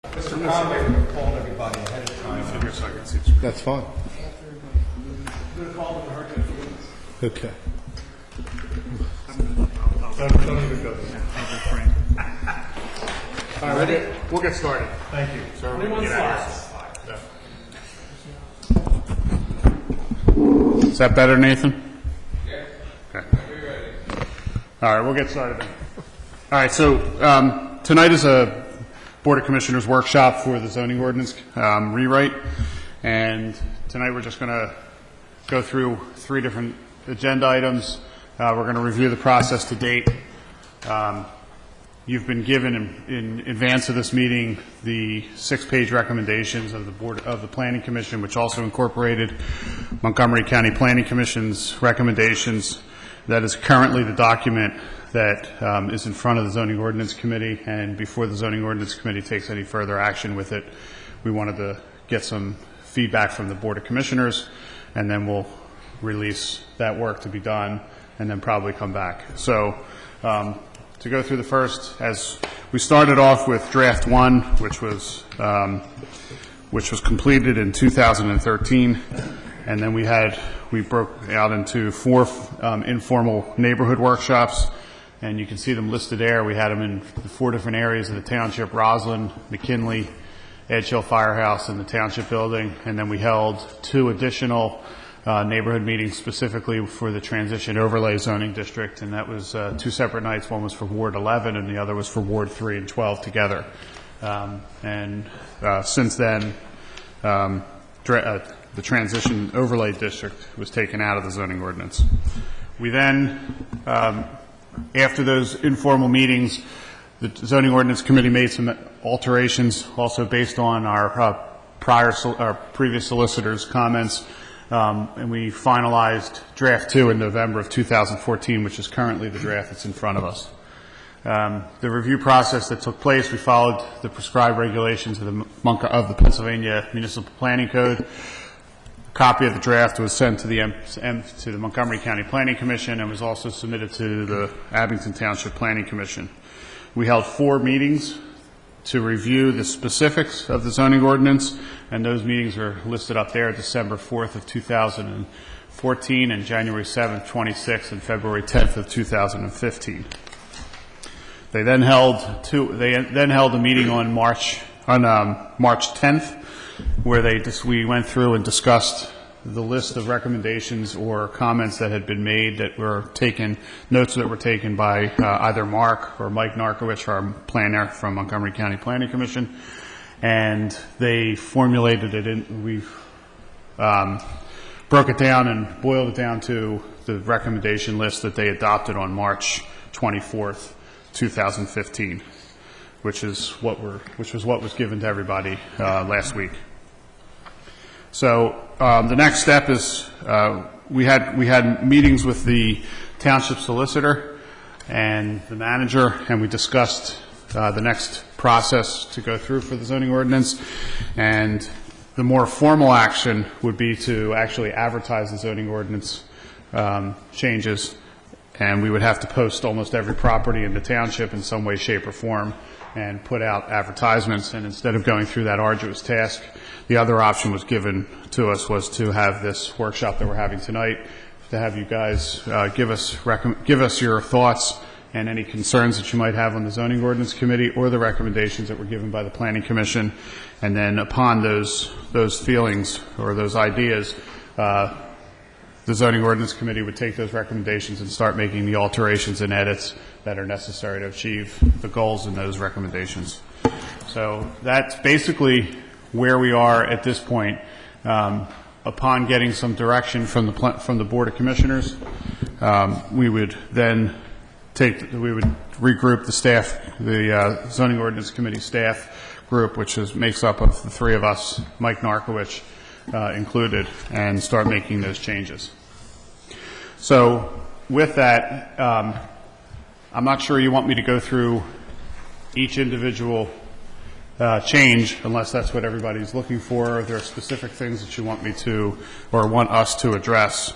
Mr. Conway would have called everybody ahead of time. That's fine. Would have called them in a few minutes. Okay. Don't even go there. All right, we'll get started. Thank you. So we Anyone can get out of slides? here. Is that better, Nathan? Yeah. Okay. All right, we'll get started then. All right, so tonight is a Board of Commissioners workshop for the zoning ordinance rewrite, and tonight we're just going to go through 3 different agenda items. We're going to review the process to date. You've been given in advance of this meeting the 6-page recommendations of the Board of the Planning Commission, which also incorporated Montgomery County Planning Commission's recommendations. That is currently the document that is in front of the Zoning Ordinance Committee, and before the Zoning Ordinance Committee takes any further action with it, we wanted to get some feedback from the Board of Commissioners, and then we'll release that work to be done, and then probably come back. So to go through the first, as we started off with draft 1, which was completed in 2013, and then we broke out into 4 informal neighborhood workshops, and you can see them listed there. We had them in the 4 different areas of the township: Roslyn, McKinley, Edge Hill Firehouse, and the township building. And then we held 2 additional neighborhood meetings specifically for the transition overlay zoning district, and that was 2 separate nights. One was for Ward 11 and the other was for Ward 3 and 12 together. Since then, the transition overlay district was taken out of the zoning ordinance. We then, after those informal meetings, the zoning ordinance committee made some alterations, also based on our previous solicitor's comments, and we finalized draft 2 in November of 2014, which is currently the draft that's in front of us. The review process that took place, we followed the prescribed regulations of the Pennsylvania Municipal Planning Code. A copy of the draft was sent to the Montgomery County Planning Commission and was also submitted to the Abington Township Planning Commission. We held 4 meetings to review the specifics of the zoning ordinance, and those meetings are listed up there: December 4th of 2014 and January 7th, 26th, and February 10th of 2015. They then held a meeting on March 10th, where we went through and discussed the list of recommendations or comments that had been made, that were taken, notes that were taken by either Mark or Mike Narkowicz, our planner from Montgomery County Planning Commission, and they formulated it we broke it down and boiled it down to the recommendation list that they adopted on March 24th, 2015, which was what was given to everybody last week. So the next step is we had meetings with the township solicitor and the manager, and we discussed the next process to go through for the zoning ordinance. And the more formal action would be to actually advertise the zoning ordinance changes, and we would have to post almost every property in the township in some way, shape, or form, and put out advertisements. And instead of going through that arduous task, the other option was given to us was to have this workshop that we're having tonight, to have you guys give us your thoughts and any concerns that you might have on the zoning ordinance committee or the recommendations that were given by the planning commission. And then upon those feelings or those ideas, the zoning ordinance committee would take those recommendations and start making the alterations and edits that are necessary to achieve the goals in those recommendations. So that's basically where we are at this point. Upon getting some direction from the Board of Commissioners, we would then regroup the staff, the zoning ordinance committee staff group, which makes up of the 3 of us, Mike Narkowicz included, and start making those changes. So with that, I'm not sure you want me to go through each individual change, unless that's what everybody's looking for. Are there specific things that you want me to, or want us to address,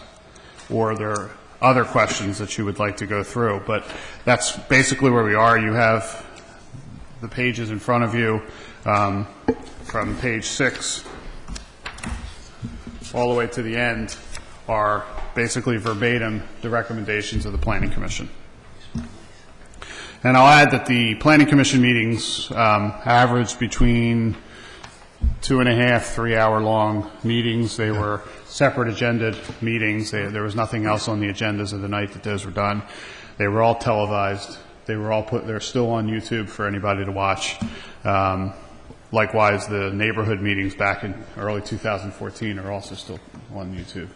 or are there other questions that you would like to go through? But that's basically where we are. You have the pages in front of you, from page 6 all the way to the end, are basically verbatim the recommendations of the Planning Commission. And I'll add that the Planning Commission meetings averaged between 2.5, 3 hour long meetings. They were separate agendaed meetings. There was nothing else on the agendas of the night that those were done. They were all televised. They were all they're still on YouTube for anybody to watch. Likewise, the neighborhood meetings back in early 2014 are also still on YouTube.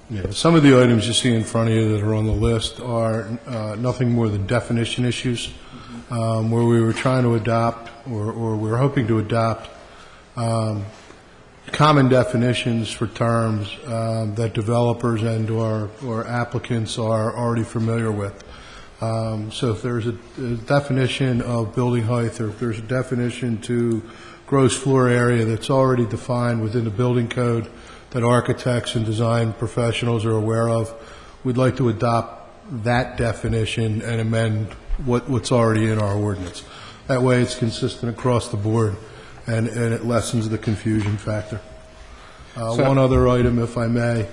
Yeah, some of the items you see in front of you that are on the list are nothing more than definition issues, where we were trying to adopt, or we were hoping to adopt, common definitions for terms that developers and or applicants are already familiar with. So if there's a definition of building height, or if there's a definition to gross floor area that's already defined within the building code that architects and design professionals are aware of, we'd like to adopt that definition and amend what's already in our ordinance. That way it's consistent across the board, and it lessens the confusion factor. One other item, if I may.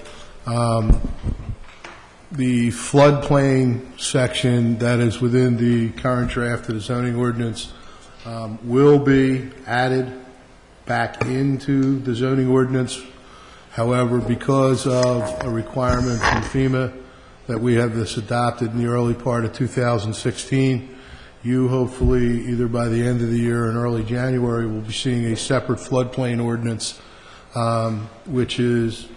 The floodplain section that is within the current draft of the zoning ordinance will be added back into the zoning ordinance. However, because of a requirement from FEMA that we have this adopted in the early part of 2016, you hopefully, either by the end of the year or in early January, will be seeing a separate floodplain ordinance, which is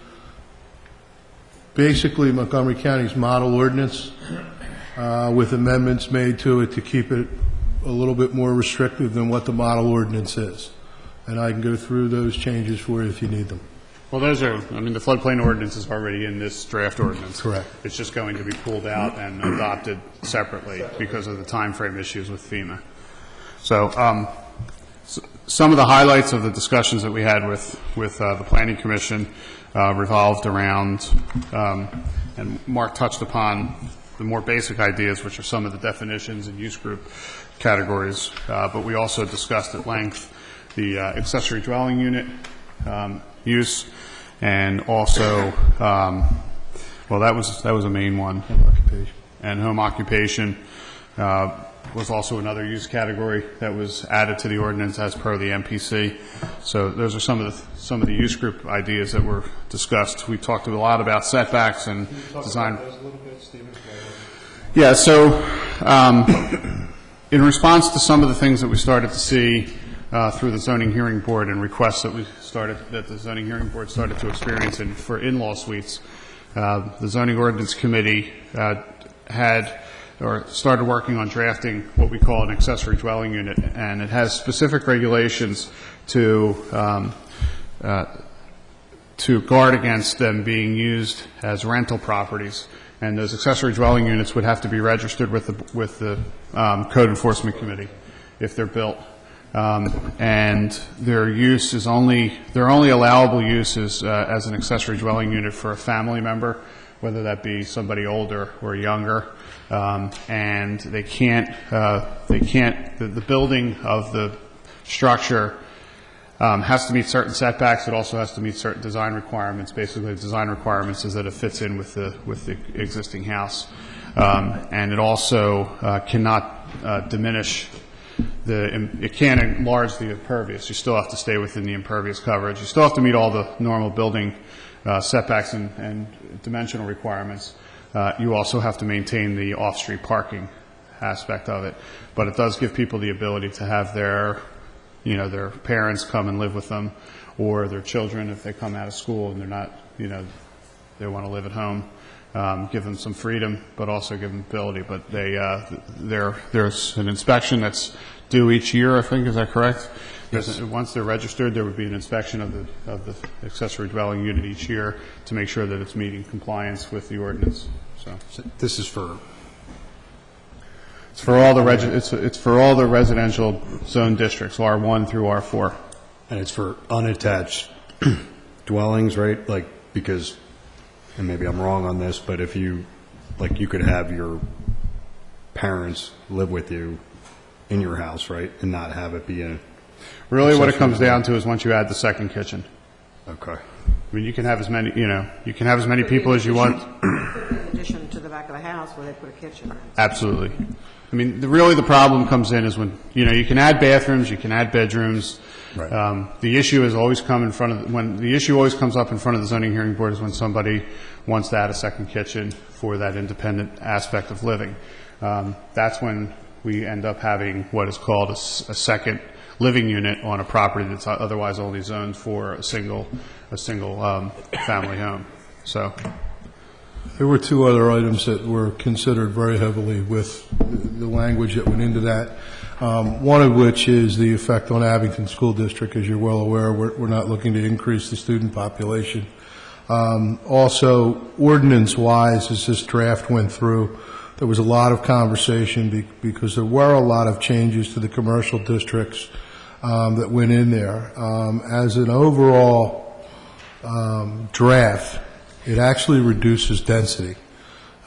basically Montgomery County's model ordinance, with amendments made to it to keep it a little bit more restrictive than what the model ordinance is. And I can go through those changes for you if you need them. Well, the floodplain ordinance is already in this draft ordinance. Correct. It's just going to be pulled out and adopted separately because of the time frame issues with FEMA. So, some of the highlights of the discussions that we had with the Planning Commission revolved around, and Mark touched upon the more basic ideas, which are some of the definitions and use group categories, but we also discussed at length the accessory dwelling unit use, and also, well, that was a main one. Home occupation. And home occupation was also another use category that was added to the ordinance as per the MPC. So those are some of the use group ideas that were discussed. We talked a lot about setbacks and design. Yeah. So in response to some of the things that we started to see through the zoning hearing board and requests that the zoning hearing board started to experience for in-law suites, the zoning ordinance committee started working on drafting what we call an accessory dwelling unit, and it has specific regulations to guard against them being used as rental properties. And those accessory dwelling units would have to be registered with the code enforcement committee if they're built. And their use is their only allowable use is as an accessory dwelling unit for a family member, whether that be somebody older or younger. And they can't, the building of the structure has to meet certain setbacks. It also has to meet certain design requirements. Basically, the design requirements is that it fits in with the existing house. And it also cannot diminish it can't enlarge the impervious. You still have to stay within the impervious coverage. You still have to meet all the normal building setbacks and dimensional requirements. You also have to maintain the off-street parking aspect of it. But it does give people the ability to have their parents come and live with them, or their children if they come out of school and they're not, they want to live at home. Give them some freedom, but also give them ability. But there's an inspection that's due each year, I think. Is that correct? Yes. Once they're registered, there would be an inspection of the accessory dwelling unit each year to make sure that it's meeting compliance with the ordinance. So this is for. It's for all the residential zone districts, R1 through R4. And it's for unattached dwellings, right? Like, because, and maybe I'm wrong on this, but if you could have your parents live with you in your house, right? And not have it be a, Really, what it comes down to is once you add the second kitchen. okay. I mean, you can have as many, you can have as many people as you want. In addition to the back of the house where they put a kitchen. Absolutely. I mean, really the problem comes in is when, you can add bathrooms, you can add bedrooms. Right. The issue is always come in front of, when the issue always comes up in front of the zoning hearing board is when somebody wants to add a second kitchen for that independent aspect of living. That's when we end up having what is called a second living unit on a property that's otherwise only zoned for a single family home. So, There were two other items that were considered very heavily with the language that went into that. One of which is the effect on Abington School District. As you're well aware, we're not looking to increase the student population. Also, ordinance-wise, as this draft went through, there was a lot of conversation because there were a lot of changes to the commercial districts that went in there. As an overall draft, it actually reduces density.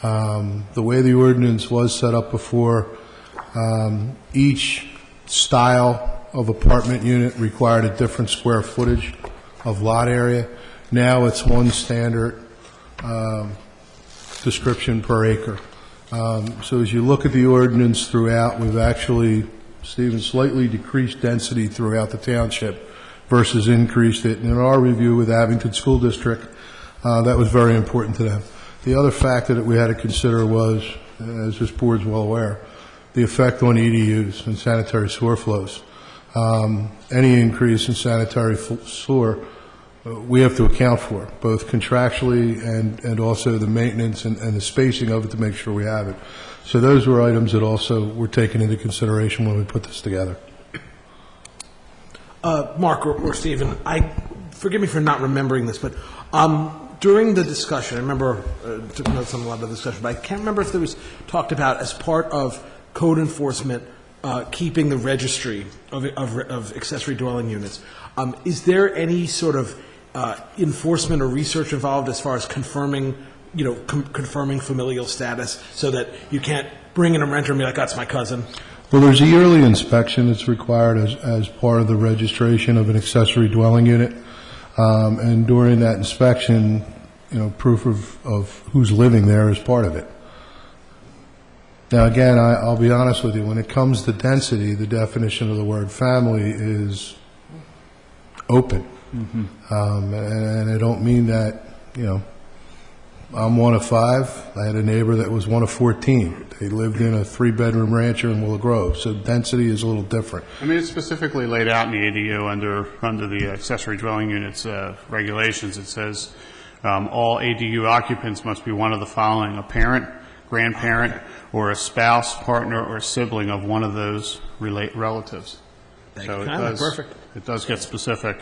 The way the ordinance was set up before, each style of apartment unit required a different square footage of lot area. Now it's one standard description per acre. So as you look at the ordinance throughout, we've actually, Stephen, slightly decreased density throughout the township versus increased it. And in our review with Abington School District, that was very important to them. The other factor that we had to consider was, as this board's well aware, the effect on EDUs and sanitary sewer flows. Any increase in sanitary sewer, we have to account for, both contractually and also the maintenance and the spacing of it to make sure we have it. So those were items that also were taken into consideration when we put this together. Mark or Stephen, forgive me for not remembering this, but during the discussion, I remember, took notes on a lot of the discussion, but I can't remember if there was talked about as part of code enforcement keeping the registry of accessory dwelling units. Is there any sort of enforcement or research involved as far as confirming, confirming familial status so that you can't bring in a renter and be like, that's my cousin? Well, there's a yearly inspection that's required as part of the registration of an accessory dwelling unit. And during that inspection, proof of who's living there is part of it. Now, again, I'll be honest with you, when it comes to density, the definition of the word family is open. And I don't mean that, I'm one of 5. I had a neighbor that was one of 14. They lived in a 3-bedroom rancher in Willow Grove, so density is a little different. I mean, it's specifically laid out in the ADU under the accessory dwelling units regulations. It says all ADU occupants must be one of the following: a parent, grandparent, or a spouse, partner, or sibling of one of those relatives. So it does get specific.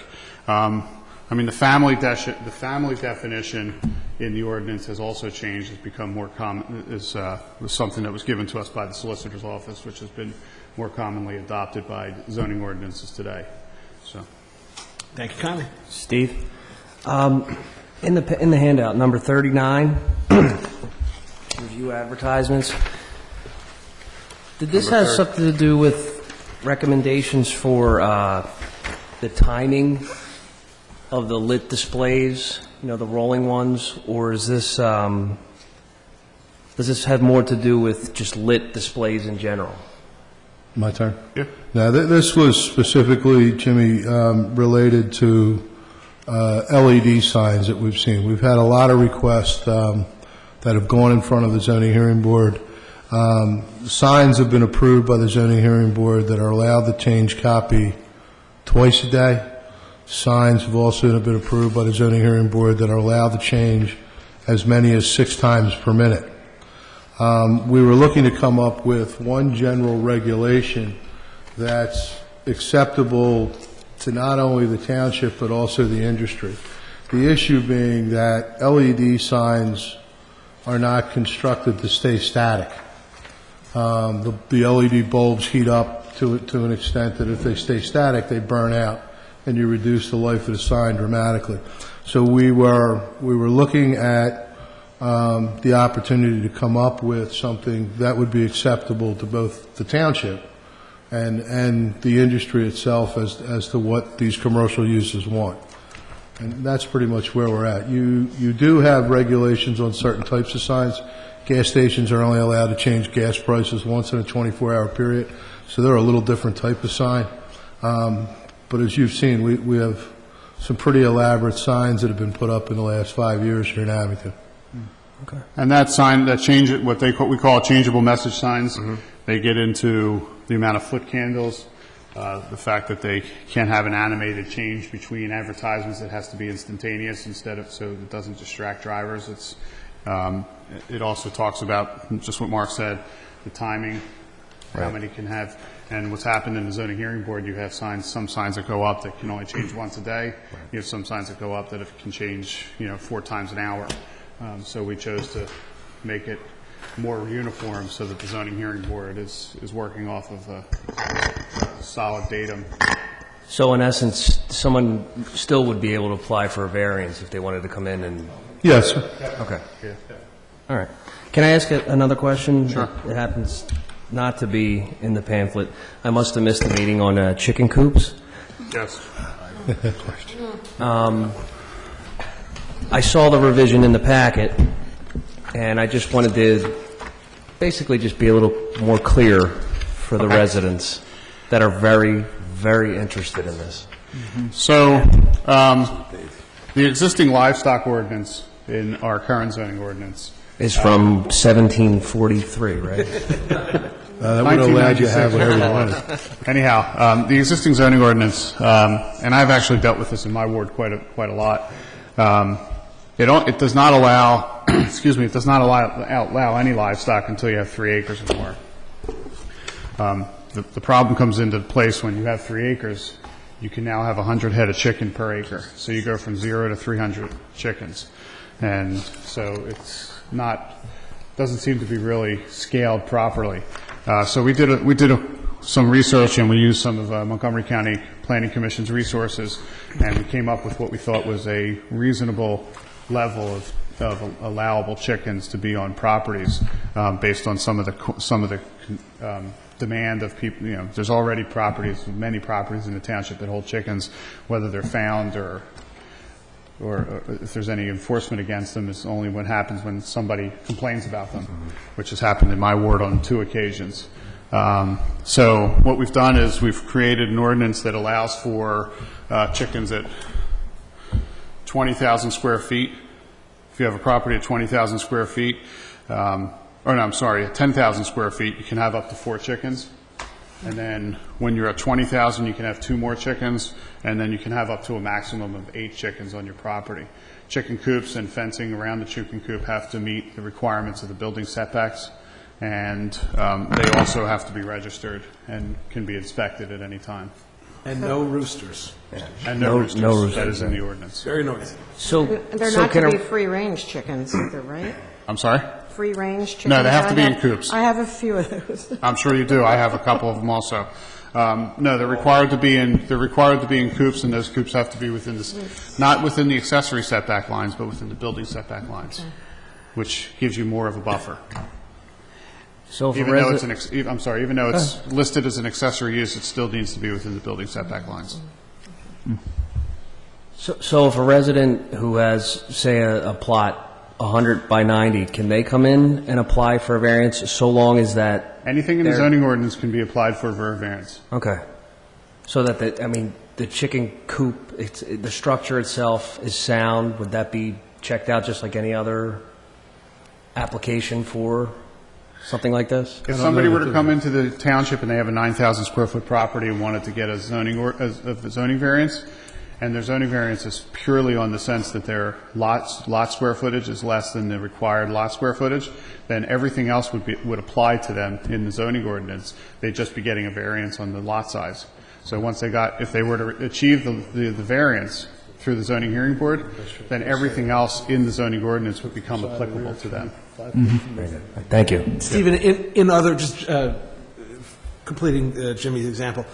I mean, the family definition in the ordinance has also changed. It's become more common. Was something that was given to us by the solicitor's office, which has been more commonly adopted by zoning ordinances today. So, Thank you kindly. Steve, in the handout, number 39, review advertisements. Did this have something to do with recommendations for the timing of the lit displays, the rolling ones, or is this does this have more to do with just lit displays in general? My turn? yeah. Now, this was specifically, Jimmy, related to LED signs that we've seen. We've had a lot of requests that have gone in front of the zoning hearing board. Signs have been approved by the zoning hearing board that are allowed to change copy twice a day. Signs have also been approved by the zoning hearing board that are allowed to change as many as 6 times per minute. We were looking to come up with one general regulation that's acceptable to not only the township but also the industry. The issue being that LED signs are not constructed to stay static. The LED bulbs heat up to an extent that if they stay static, they burn out, and you reduce the life of the sign dramatically. So we were looking at the opportunity to come up with something that would be acceptable to both the township and the industry itself as to what these commercial uses want. And that's pretty much where we're at. You do have regulations on certain types of signs. Gas stations are only allowed to change gas prices once in a 24-hour period, so they're a little different type of sign. But as you've seen, we have some pretty elaborate signs that have been put up in the last 5 years here in Abington. And that sign, that change, what we call changeable message signs, they get into the amount of foot candles, the fact that they can't have an animated change between advertisements. It has to be instantaneous instead of, so it doesn't distract drivers. It also talks about just what Mark said, the timing, how many can have, and what's happened in the zoning hearing board, you have signs, some signs that go up that can only change once a day. You have some signs that go up that can change, 4 times an hour. So we chose to make it more uniform so that the zoning hearing board is working off of a solid datum. So in essence, someone still would be able to apply for a variance if they wanted to come in and... Yes, sir. Okay. All right. Can I ask another question? Sure. It happens not to be in the pamphlet. I must have missed the meeting on chicken coops. Yes. I saw the revision in the packet, and I just wanted to basically just be a little more clear for the residents that are very, very interested in this. So, the existing livestock ordinance in our current zoning ordinance, It's from 1743, right? That would have allowed you to have whatever you wanted. anyhow, the existing zoning ordinance, and I've actually dealt with this in my ward quite a lot. It does not allow, excuse me, it does not allow any livestock until you have 3 acres or more. The problem comes into place when you have 3 acres. You can now have 100 head of chicken per acre. So you go from 0 to 300 chickens. And so it's not, doesn't seem to be really scaled properly. So we did some research, and we used some of Montgomery County Planning Commission's resources, and we came up with what we thought was a reasonable level of allowable chickens to be on properties, based on some of the demand of people. There's already many properties in the township that hold chickens, whether they're found or if there's any enforcement against them. It's only what happens when somebody complains about them, which has happened in my ward on 2 occasions. So what we've done is we've created an ordinance that allows for chickens at 20,000 square feet. If you have a property at 20,000 square feet, at 10,000 square feet, you can have up to 4 chickens. And then when you're at 20,000, you can have 2 more chickens, and then you can have up to a maximum of 8 chickens on your property. Chicken coops and fencing around the chicken coop have to meet the requirements of the building setbacks, and they also have to be registered and can be inspected at any time. And no roosters. And no roosters. no roosters. That is in the ordinance. Very noisy. So, They're so not can to be a, free-range chickens either, right? I'm sorry? Free-range chickens? No, they have to be in coops. I have a few of those. I'm sure you do. I have a couple of them also. No, they're required to be in coops, and those coops have to be within not within the accessory setback lines, but within the building setback lines, which gives you more of a buffer. so if a Even though resident... even though it's listed as an accessory use, it still needs to be within the building setback lines. So if a resident who has, say, a plot 100 by 90, can they come in and apply for a variance so long as that... Anything in the There- zoning ordinance can be applied for variance. Okay. So that, the chicken coop, the structure itself is sound, would that be checked out just like any other application for something like this? If somebody were to come into the township and they have a 9,000 square foot property and wanted to get a zoning variance, and their zoning variance is purely on the sense that their lot square footage is less than the required lot square footage, then everything else would apply to them in the zoning ordinance. They'd just be getting a variance on the lot size. So if they were to achieve the variance through the zoning hearing board, then everything else in the zoning ordinance would become applicable to them. Thank you. Stephen, in other, just completing Jimmy's example,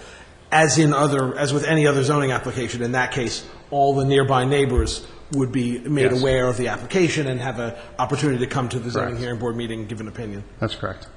as with any other zoning application, in that case, all the nearby neighbors would be made Yes. aware of the application and have an opportunity to come to the zoning Correct. hearing board meeting and give an opinion. That's correct.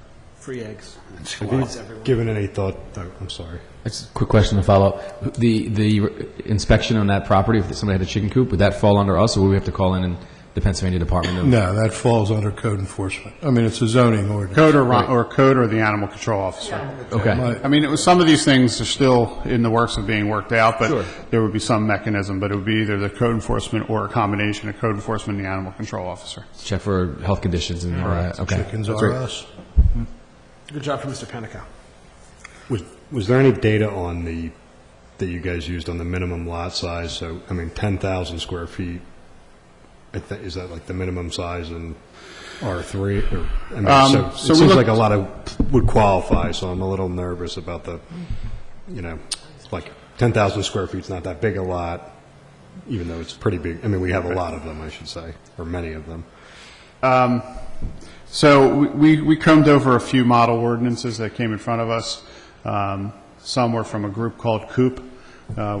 free eggs. Have you given any thought, oh, I'm sorry. Just a quick question to follow up. The inspection on that property, if somebody had a chicken coop, would that fall under us, or would we have to call in the Pennsylvania Department of... No, that falls under code enforcement. I mean, it's a zoning ordinance. Code or the animal control officer. Okay. I mean, some of these things are still in the works of being worked out, but there would be some mechanism, but it would be either the code enforcement or a combination of code enforcement and the animal control officer. Check for health conditions and all that. Okay. Chickens That's are great. us. Good job for Mr. Panico. Was there any data on that you guys used on the minimum lot size? So, I mean, 10,000 square feet, is that like the minimum size in R3? Or, I mean, so so it we seems like a lot would qualify, so I'm a little nervous about like 10,000 square feet's not that big a lot, even though it's pretty big. I mean, we have a lot of them, I should say, or many of them. So we combed over a few model ordinances that came in front of us. Some were from a group called COOP,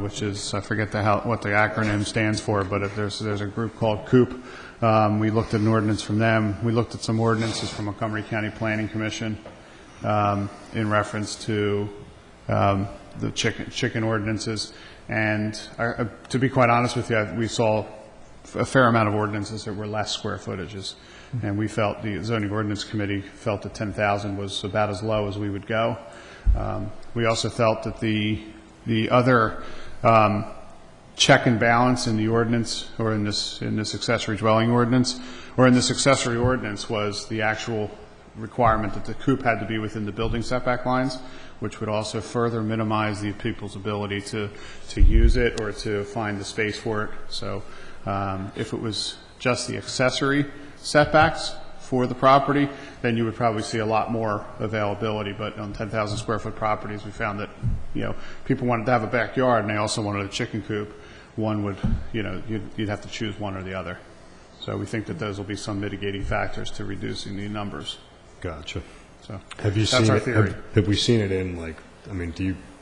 which is, I forget what the acronym stands for, but if there's a group called COOP. We looked at an ordinance from them. We looked at some ordinances from Montgomery County Planning Commission in reference to the chicken ordinances. And to be quite honest with you, we saw a fair amount of ordinances that were less square footages. And we felt, the zoning ordinance committee felt that 10,000 was about as low as we would go. We also felt that the other check and balance in the ordinance, or in this accessory dwelling ordinance, or in this accessory ordinance, was the actual requirement that the coop had to be within the building setback lines, which would also further minimize the people's ability to use it or to find the space for it. So if it was just the accessory setbacks for the property, then you would probably see a lot more availability. But on 10,000 square foot properties, we found that, people wanted to have a backyard and they also wanted a chicken coop. One would, you'd have to choose one or the other. So we think that those will be some mitigating factors to reducing the numbers. Gotcha. So Have you that's seen our it? theory. Have we seen it in, like, I mean,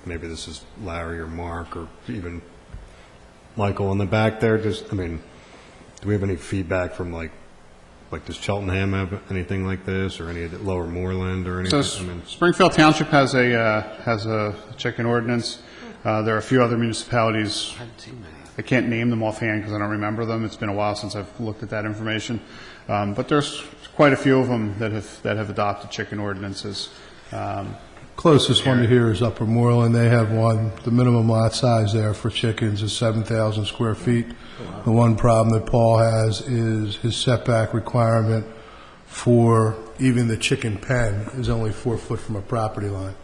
maybe this is Larry or Mark or even Michael in the back there? Do we have any feedback from like does Cheltenham have anything like this, or any of the Lower Moreland or anything? So Springfield Township has a chicken ordinance. There are a few other municipalities. I can't name them offhand because I don't remember them. It's been a while since I've looked at that information. But there's quite a few of them that have adopted chicken ordinances. Closest one to here is Upper Moreland. They have one. The minimum lot size there for chickens is 7,000 square feet. The one problem that Paul has is his setback requirement for even the chicken pen is only 4 foot from a property line.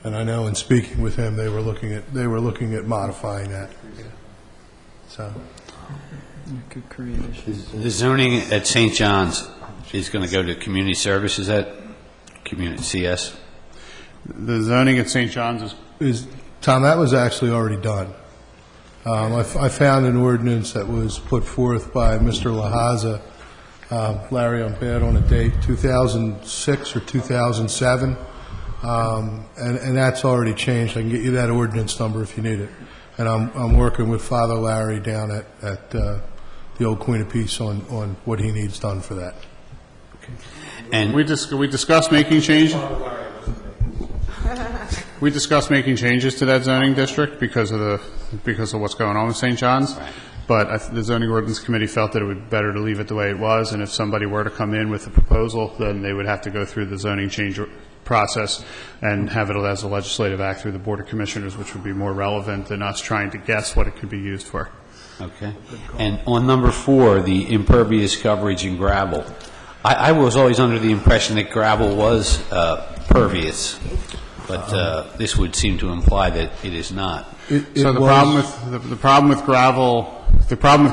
And I know in speaking with him, they were looking at modifying that. So. The zoning at St. John's is going to go to community service, is that community CS? The zoning at St. John's Tom, that was actually already done. I found an ordinance that was put forth by Mr. Lahaza, Larry, I'm bad on a date, 2006 or 2007, and that's already changed. I can get you that ordinance number if you need it. And I'm working with Father Larry down at the old Queen of Peace on what he needs done for that. And we discussed making changes. We discussed making changes to that zoning district because of what's going on with St. John's. Right. But the zoning ordinance committee felt that it would be better to leave it the way it was, and if somebody were to come in with a proposal, then they would have to go through the zoning change process and have it as a legislative act through the Board of Commissioners, which would be more relevant than us trying to guess what it could be used for. okay. And on number 4, the impervious coverage in gravel. I was always under the impression that gravel was pervious, but this would seem to imply that it is not. So the problem with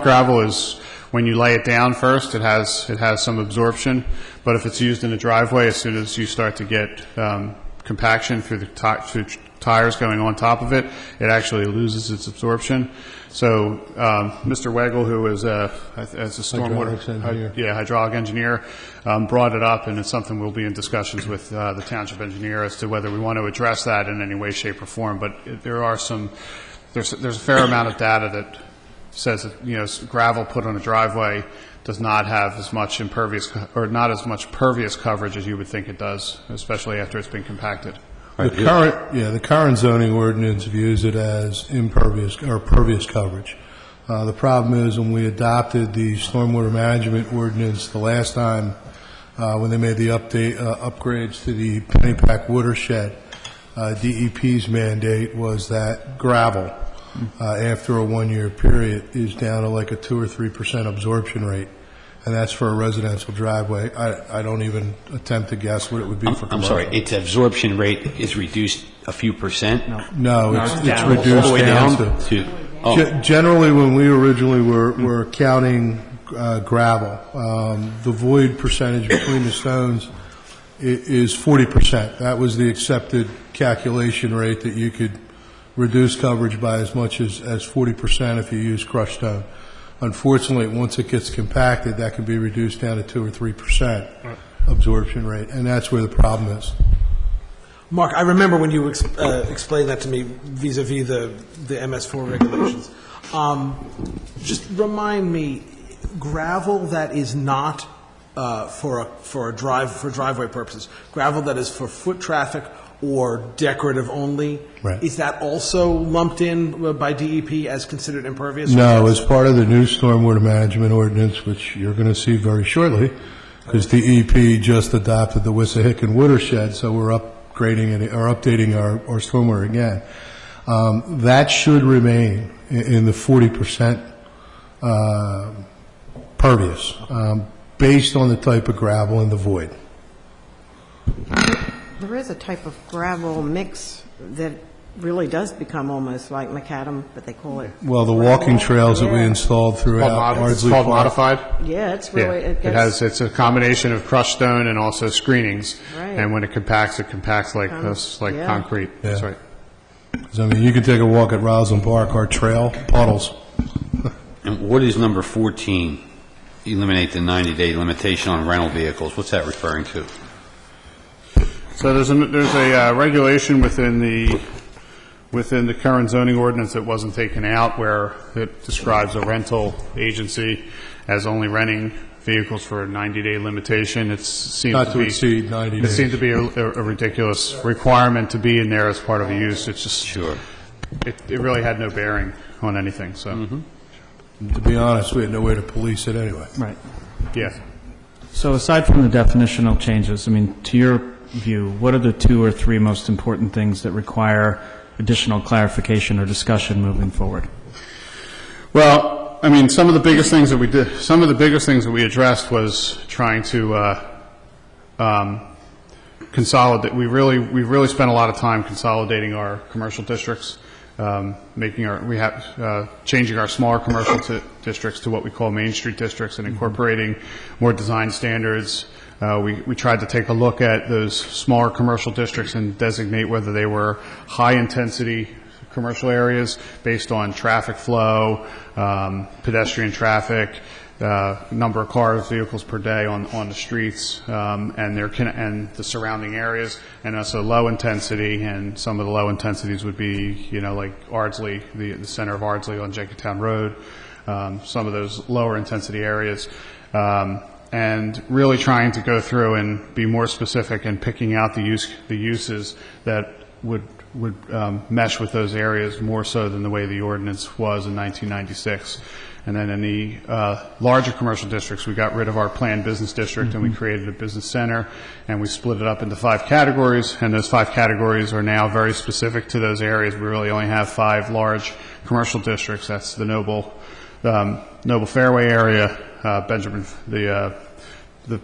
gravel is when you lay it down first, it has some absorption. But if it's used in a driveway, as soon as you start to get compaction through through tires going on top of it, it actually loses its absorption. So Mr. Weigel, who is a stormwater hydraulic engineer, brought it up, and it's something we'll be in discussions with the township engineer as to whether we want to address that in any way, shape, or form. But there's a fair amount of data says that, gravel put on a driveway does not have as much impervious, or not as much pervious coverage as you would think it does, especially after it's been compacted. The current zoning ordinance views it as impervious or pervious coverage. The problem is when we adopted the stormwater management ordinance the last time, when they made the upgrades to the Pennypack watershed, DEP's mandate was that gravel, after a 1-year period, is down to like a 2 or 3% absorption rate, and that's for a residential driveway. I don't even attempt to guess what it would be for commercial. I'm sorry, its absorption rate is reduced a few percent? No, it's All reduced the way down down to... oh. Generally, when we originally were counting gravel, the void percentage between the stones is 40%. That was the accepted calculation rate, that you could reduce coverage by as much as 40% if you use crushed stone. Unfortunately, once it gets compacted, that can be reduced down to 2 or 3% absorption rate, and that's where the problem is. Mark, I remember when you explained that to me vis-à-vis the MS4 regulations. Just remind me, gravel that is not for driveway purposes, gravel that is for foot traffic or decorative only, Right. is that also lumped in by DEP as considered impervious? No, as part of the new stormwater management ordinance, which you're going to see very shortly, because DEP just adopted the Wissahickon watershed, so we're upgrading it, or updating our stormwater again. That should remain in the 40% pervious, based on the type of gravel in the void. There is a type of gravel mix that really does become almost like macadam, but they call it. Well, the walking trails that we Yeah. installed throughout It's Ardsley called Park. modified? Yeah, it's Yeah, really, it it's gets, a combination of crushed stone and also screenings. Right. And when it compacts like yeah. concrete. That's Yeah. right. 'Cause, I mean, you can take a walk at Roslyn Park, our trail, puddles. And what is number 14? Eliminate the 90-day limitation on rental vehicles. What's that referring to? So there's a regulation within the current zoning ordinance that wasn't taken out, where it describes a rental agency as only renting vehicles for a 90-day limitation. It seems Not to exceed 90 It days. seemed to be a ridiculous requirement to be in there as part of a use. It's just, Sure. it really had no bearing on anything, so, To be honest, we had no way to police it anyway. Right. yeah. So aside from the definitional changes, I mean, to your view, what are the 2 or 3 most important things that require additional clarification or discussion moving forward? Well, I mean, some of the biggest things that we addressed was trying to consolidate. We really spent a lot of time consolidating our commercial districts, changing our smaller commercial districts to what we call Main Street districts, and incorporating more design standards. We tried to take a look at those smaller commercial districts and designate whether they were high-intensity commercial areas based on traffic flow, pedestrian traffic, number of cars, vehicles per day on the streets, and the surrounding areas, and also low intensity. And some of the low intensities would be, like Ardsley, the center of Ardsley on Jenkintown Road, some of those lower intensity areas. And really trying to go through and be more specific and picking out the uses that would mesh with those areas more so than the way the ordinance was in 1996. And then in the larger commercial districts, we got rid of our planned business district, and we created a business center, and we split it up into 5 categories, and those 5 categories are now very specific to those areas. We really only have 5 large commercial districts. That's the Noble Fairway area, Benjamin, the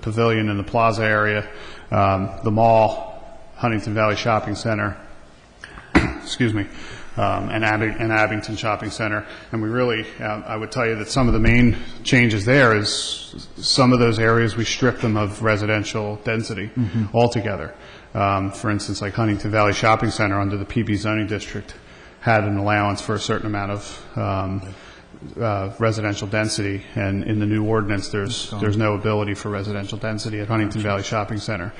Pavilion and the Plaza area, the Mall, Huntington Valley Shopping Center, and Abington Shopping Center. And we really, I would tell you that some of the main changes there is some of those areas we stripped them of residential density altogether. For instance, like Huntington Valley Shopping Center under the PB zoning district had an allowance for a certain amount of residential density, and in the new ordinance, there's no ability for residential density at Huntington Valley Shopping Center,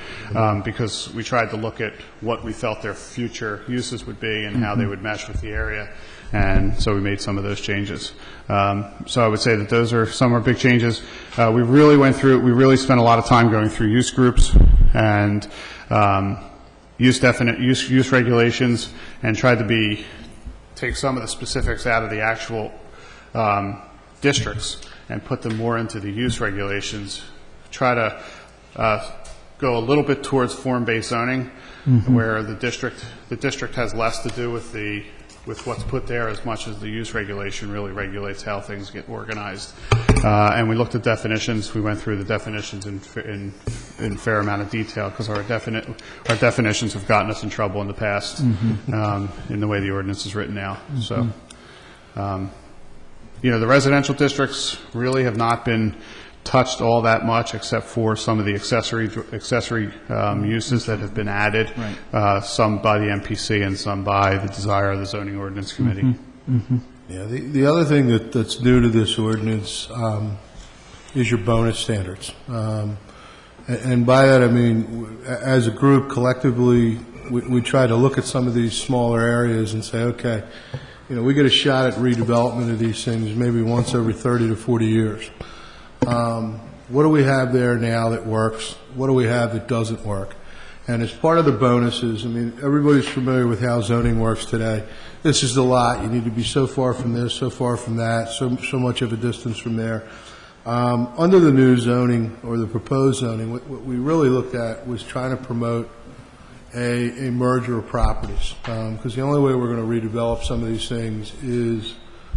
because we tried to look at what we felt their future uses would be and how they would mesh with the area, and so we made some of those changes. So I would say that those are some of our big changes. We really spent a lot of time going through use groups and use regulations, and tried to take some of the specifics out of the actual districts and put them more into the use regulations. Try to go a little bit towards form-based zoning, where the district has less to do with what's put there as much as the use regulation really regulates how things get organized. And we looked at definitions. We went through the definitions in a fair amount of detail, because our definitions have gotten us in trouble in the past in the way the ordinance is written now. So, the residential districts really have not been touched all that much, except for some of the accessory uses that have been added, some by the MPC and some by the desire of the Zoning Ordinance Committee. Yeah, the other thing that's new to this ordinance is your bonus standards. And by that I mean, as a group, collectively, we try to look at some of these smaller areas and say, okay, we get a shot at redevelopment of these things maybe once every 30 to 40 years. What do we have there now that works? What do we have that doesn't work? And as part of the bonuses, everybody's familiar with how zoning works today. This is the lot. You need to be so far from this, so far from that, so much of a distance from there. Under the new zoning, or the proposed zoning, what we really looked at was trying to promote a merger of properties, because the only way we're going to redevelop some of these things is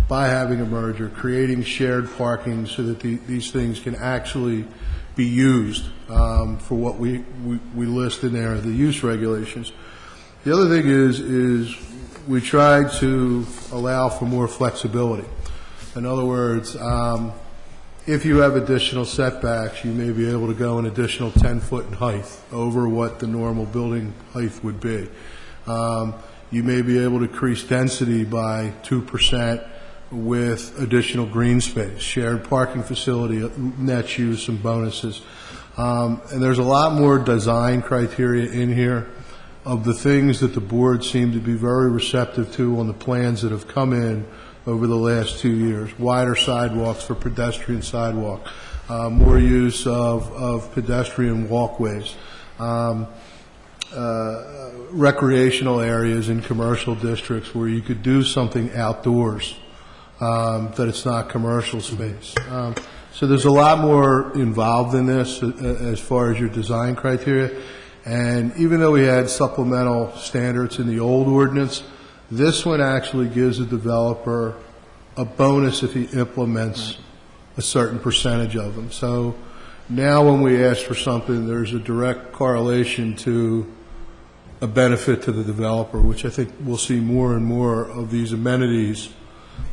by having a merger, creating shared parking so that these things can actually be used for what we list in there, the use regulations. The other thing is we tried to allow for more flexibility. In other words, if you have additional setbacks, you may be able to go an additional 10-foot in height over what the normal building height would be. You may be able to increase density by 2% with additional green space, shared parking facility, net use, some bonuses. And there's a lot more design criteria in here of the things that the board seemed to be very receptive to on the plans that have come in over the last 2 years. Wider sidewalks for pedestrian sidewalk, more use of pedestrian walkways, recreational areas in commercial districts where you could do something outdoors, that it's not commercial space. So there's a lot more involved in this as far as your design criteria. And even though we had supplemental standards in the old ordinance, this one actually gives the developer a bonus if he implements a certain percentage of them. So now when we ask for something, there's a direct correlation to a benefit to the developer, which I think we'll see more and more of these amenities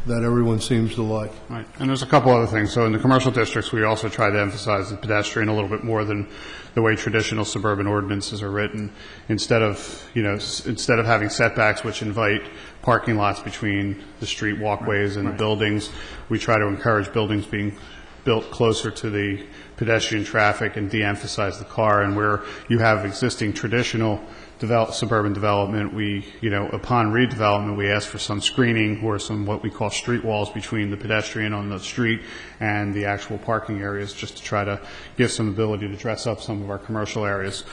that everyone seems to like. Right. And there's a couple other things. So in the commercial districts, we also try to emphasize the pedestrian a little bit more than the way traditional suburban ordinances are written. Instead of having setbacks which invite parking lots between the street walkways and the buildings, we try to encourage buildings being built closer to the pedestrian traffic and de-emphasize the car. And where you have existing traditional suburban development, upon redevelopment, we ask for some screening or some what we call street walls between the pedestrian on the street and the actual parking areas, just to try to give some ability to dress up some of our commercial areas.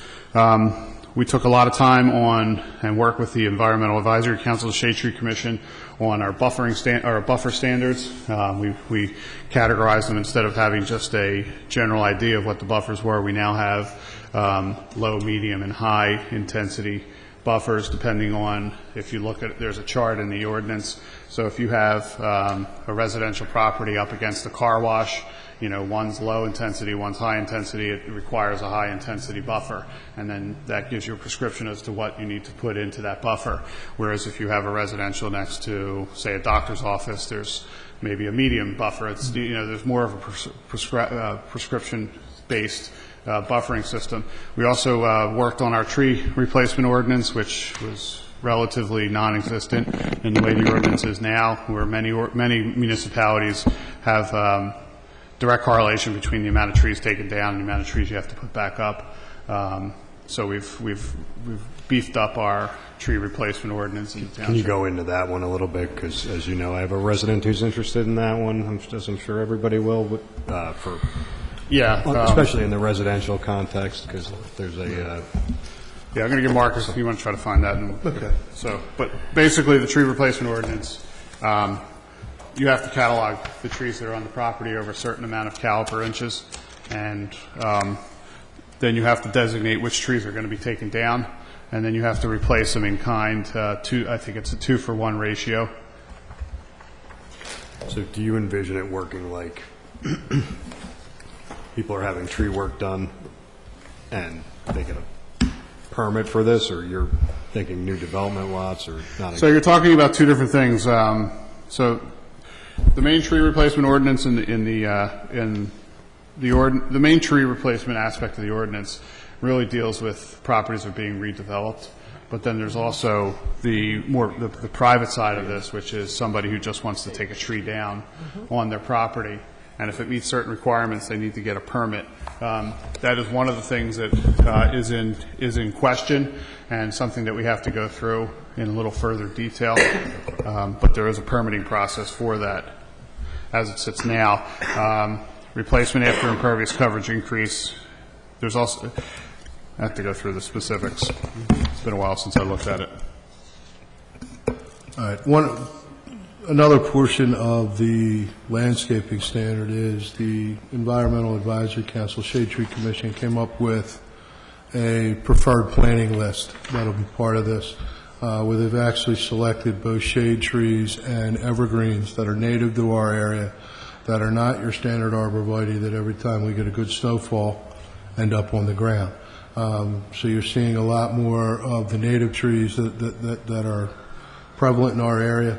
We took a lot of time on and worked with the Environmental Advisory Council, the Shade Tree Commission, on our buffer standards. We categorized them. Instead of having just a general idea of what the buffers were, we now have low, medium, and high intensity buffers, depending on, if you look at, there's a chart in the ordinance. So if you have a residential property up against a car wash, one's low intensity, one's high intensity, it requires a high intensity buffer. And then that gives you a prescription as to what you need to put into that buffer. Whereas if you have a residential next to, say, a doctor's office, there's maybe a medium buffer. It's, there's more of a prescription-based buffering system. We also worked on our tree replacement ordinance, which was relatively non-existent in the way the ordinance is now, where many municipalities have direct correlation between the amount of trees taken down and the amount of trees you have to put back up. So we've beefed up our tree replacement ordinance in the township. Can you go into that one a little bit? Because, as you know, I have a resident who's interested in that one, as I'm sure everybody will, but, especially in the residential context, because there's a... Yeah, I'm going to give Marcus, if you want to try to find that. Okay. So, but basically, the tree replacement ordinance, you have to catalog the trees that are on the property over a certain amount of caliper inches, and then you have to designate which trees are going to be taken down, and then you have to replace them in kind. I think it's a 2-for-1 ratio. So do you envision it working like people are having tree work done and they get a permit for this, or you're thinking new development lots, or not? So you're talking about two different things. So the main tree replacement ordinance the main tree replacement aspect of the ordinance really deals with properties that are being redeveloped. But then there's also the private side of this, which is somebody who just wants to take a tree down on their property. And if it meets certain requirements, they need to get a permit. That is one of the things that is in question, and something that we have to go through in a little further detail. But there is a permitting process for that as it sits now. Replacement after impervious coverage increase. There's also, I have to go through the specifics. It's been a while since I looked at it. All right. Another portion of the landscaping standard is the Environmental Advisory Council, Shade Tree Commission, came up with a preferred planting list that'll be part of this, where they've actually selected both shade trees and evergreens that are native to our area, that are not your standard arborvitae that every time we get a good snowfall end up on the ground. So you're seeing a lot more of the native trees that are prevalent in our area.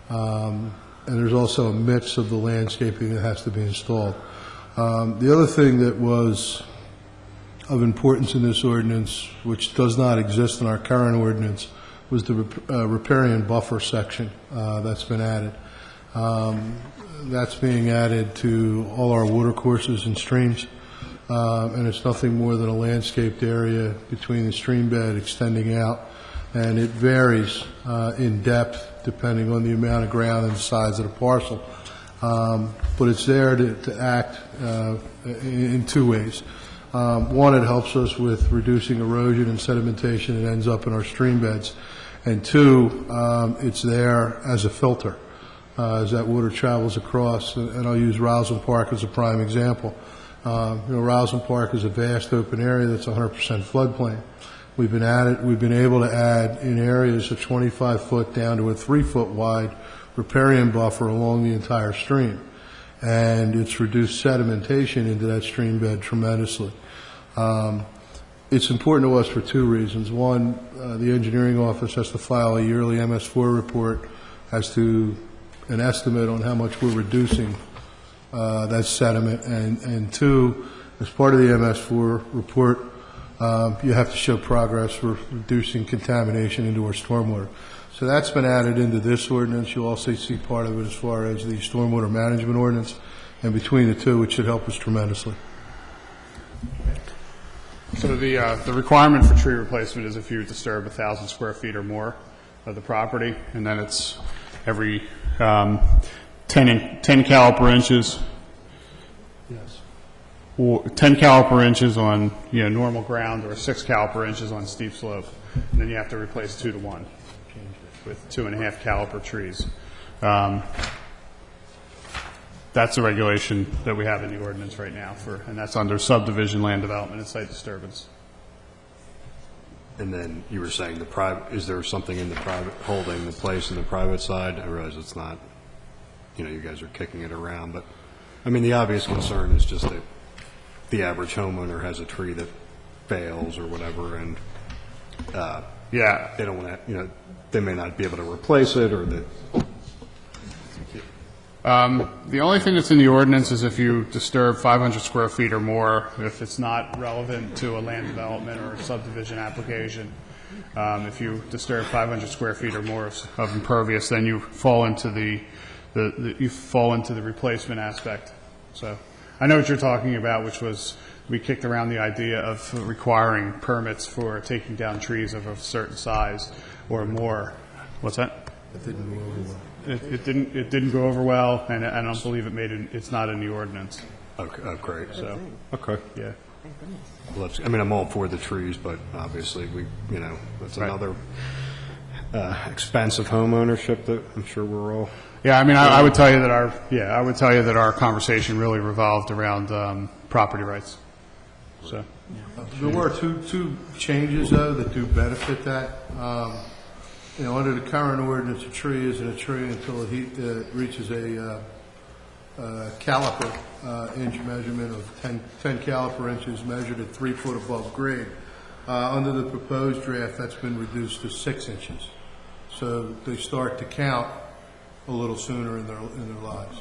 And there's also a mix of the landscaping that has to be installed. The other thing that was of importance in this ordinance, which does not exist in our current ordinance, was the riparian buffer section that's been added. That's being added to all our watercourses and streams, and it's nothing more than a landscaped area between the stream bed extending out, and it varies in depth depending on the amount of ground and the size of the parcel. But it's there to act in two ways. One, it helps us with reducing erosion and sedimentation that ends up in our stream beds. And two, it's there as a filter as that water travels across. And I'll use Roslyn Park as a prime example. Roslyn Park is a vast open area that's 100% floodplain. We've been able to add in areas of 25 foot down to a 3 foot wide riparian buffer along the entire stream, and it's reduced sedimentation into that stream bed tremendously. It's important to us for two reasons. One, the engineering office has to file a yearly MS4 report as to an estimate on how much we're reducing that sediment, and two, as part of the MS4 report, you have to show progress for reducing contamination into our stormwater. So that's been added into this ordinance. You'll also see part of it as far as the stormwater management ordinance, and between the two, it should help us tremendously. So the requirement for tree replacement is if you disturb 1,000 square feet or more of the property, and then it's every 10 caliper inches. Yes. Or 10 caliper inches on normal ground, or 6 caliper inches on steep slope, and then you have to replace 2 to 1 with 2.5 caliper trees. That's the regulation that we have in the ordinance right now and that's under subdivision, land development, and site disturbance. And then you were saying is there something in the private holding the place in the private side? I realize it's not, you guys are kicking it around, but I mean, the obvious concern is just that the average homeowner has a tree that fails or whatever, and they don't want to, they may not be able to replace it, or that. The only thing that's in the ordinance is if you disturb 500 square feet or more, if it's not relevant to a land development or a subdivision application, If you disturb 500 square feet or more of impervious, then you fall into the replacement aspect. So I know what you're talking about, which was we kicked around the idea of requiring permits for taking down trees of a certain size or more. What's that? It didn't go over well, and I don't believe it's not in the ordinance. Okay, oh, great. So, Okay. yeah. Well, I mean, I'm all for the trees, but obviously that's Right. another expense of home ownership that I'm sure we're all. Yeah, I mean, I would tell you that our conversation really revolved around property rights. So, There were two changes, though, that do benefit that. Under the current ordinance, a tree isn't a tree until it reaches a caliper inch measurement of 10 caliper inches measured at 3 foot above grade. Under the proposed draft, that's been reduced to 6 inches. So they start to count a little sooner in their lives.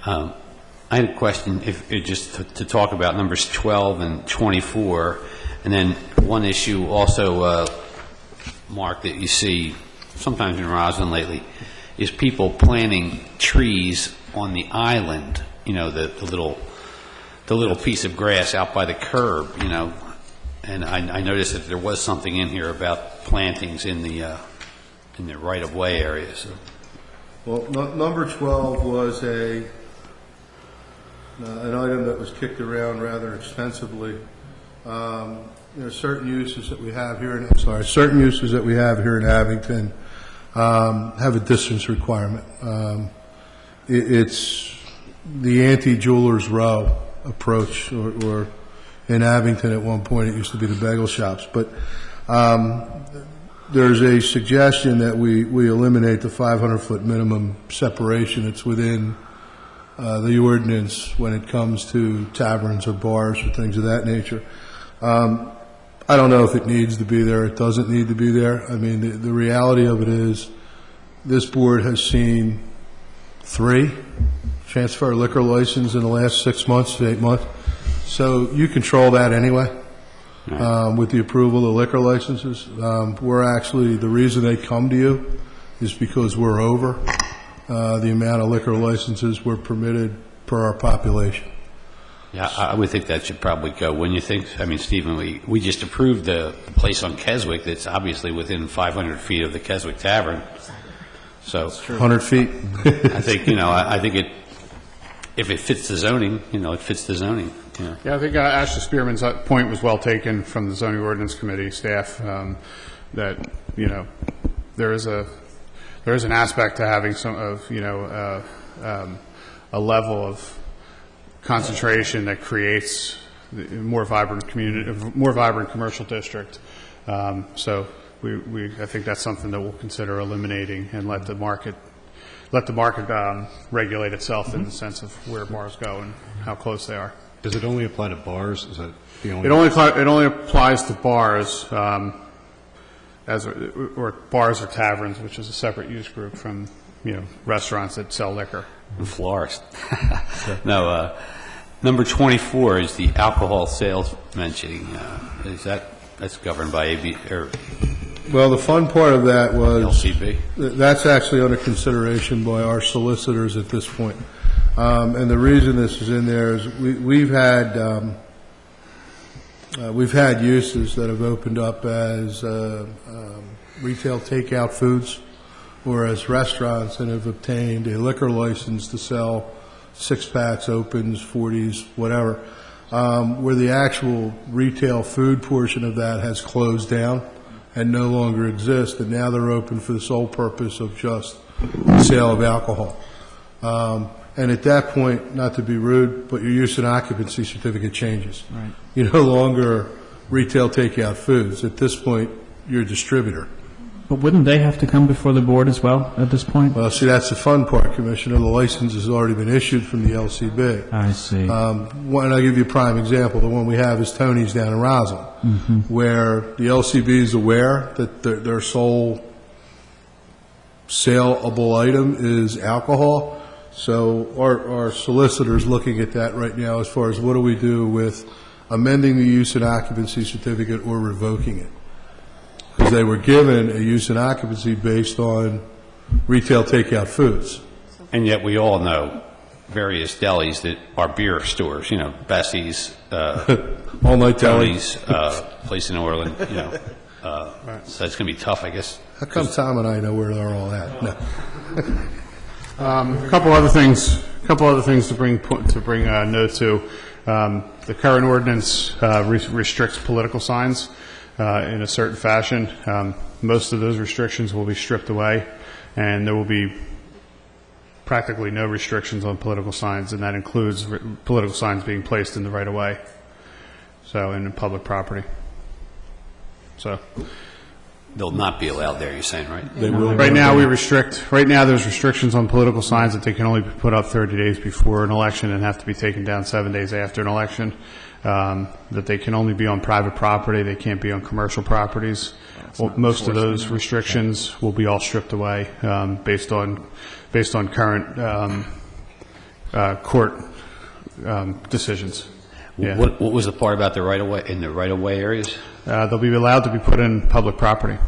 I had a question, just to talk about numbers 12 and 24, and then one issue also, Mark, that you see sometimes in Roslyn lately, is people planting trees on the island, the little piece of grass out by the curb, and I noticed that there was something in here about plantings in the right-of-way areas. Well, number 12 was an item that was kicked around rather extensively. Certain uses that we have here in Abington have a distance requirement. It's the anti-Jewelers Row approach, or in Abington at one point it used to be the bagel shops. But there's a suggestion that we eliminate the 500-foot minimum separation that's within the ordinance when it comes to taverns or bars or things of that nature. I don't know if it needs to be there. It doesn't need to be there. I mean, the reality of it is this board has seen 3 transfer liquor licenses in the last 6 months to 8 months. So you control that anyway with the approval of liquor licenses. The reason they come to you is because we're over the amount of liquor licenses we're permitted per our population. Yeah, I would think that should probably go. When you think, Stephen, we just approved the place on Keswick that's obviously within 500 feet of the Keswick Tavern. So 100 feet. I think, if it fits the zoning, it fits the zoning. Yeah. Yeah, I think Ashley Spearman's point was well taken from the zoning ordinance committee staff, that, there is an aspect to having a level of concentration that creates a more vibrant community, a more vibrant commercial district. So I think that's something that we'll consider eliminating and let the market regulate itself in the sense of where bars go and how close they are. Does it only apply to bars? Is that the only? It only applies to bars, or bars or taverns, which is a separate use group from restaurants that sell liquor. And florist. No, number 24 is the alcohol sales mentioning. That's governed by AB or Well, the fun part of that was LCB? that's actually under consideration by our solicitors at this point. And the reason this is in there is we've had uses that have opened up as retail takeout foods or as restaurants and have obtained a liquor license to sell 6-packs, opens, 40s, whatever, where the actual retail food portion of that has closed down and no longer exists, and now they're open for the sole purpose of just the sale of alcohol. And at that point, not to be rude, but your use and occupancy certificate changes. Right. You're no longer retail takeout foods. At this point, you're a distributor. But wouldn't they have to come before the board as well at this point? Well, see, that's the fun part, Commissioner. The license has already been issued from the LCB. I see. And I'll give you a prime example. The one we have is Tony's down in Roslyn, where the LCB is aware that their sole saleable item is alcohol. So our solicitor's looking at that right now as far as what do we do with amending the use and occupancy certificate or revoking it. Because they were given a use and occupancy based on retail takeout foods. And yet we all know various delis that are beer stores, you know, Bessie's, All night deli. Tony's, place in Orland, you know. So it's going to be tough, I guess. How come Tom and I know where they're all at? No. A couple other things to bring note to. The current ordinance restricts political signs in a certain fashion. Most of those restrictions will be stripped away, and there will be practically no restrictions on political signs, and that includes political signs being placed in the right-of-way, so in public property. So They'll not be allowed there, you're saying, right? right now there's restrictions on political signs that they can only be put up 30 days before an election and have to be taken down 7 days after an election, that they can only be on private property, they can't be on commercial properties. Well, most of those restrictions will be all stripped away based on current court decisions. Yeah. What was the part about the right-of-way, in the right-of-way areas? They'll be allowed to be put in public property.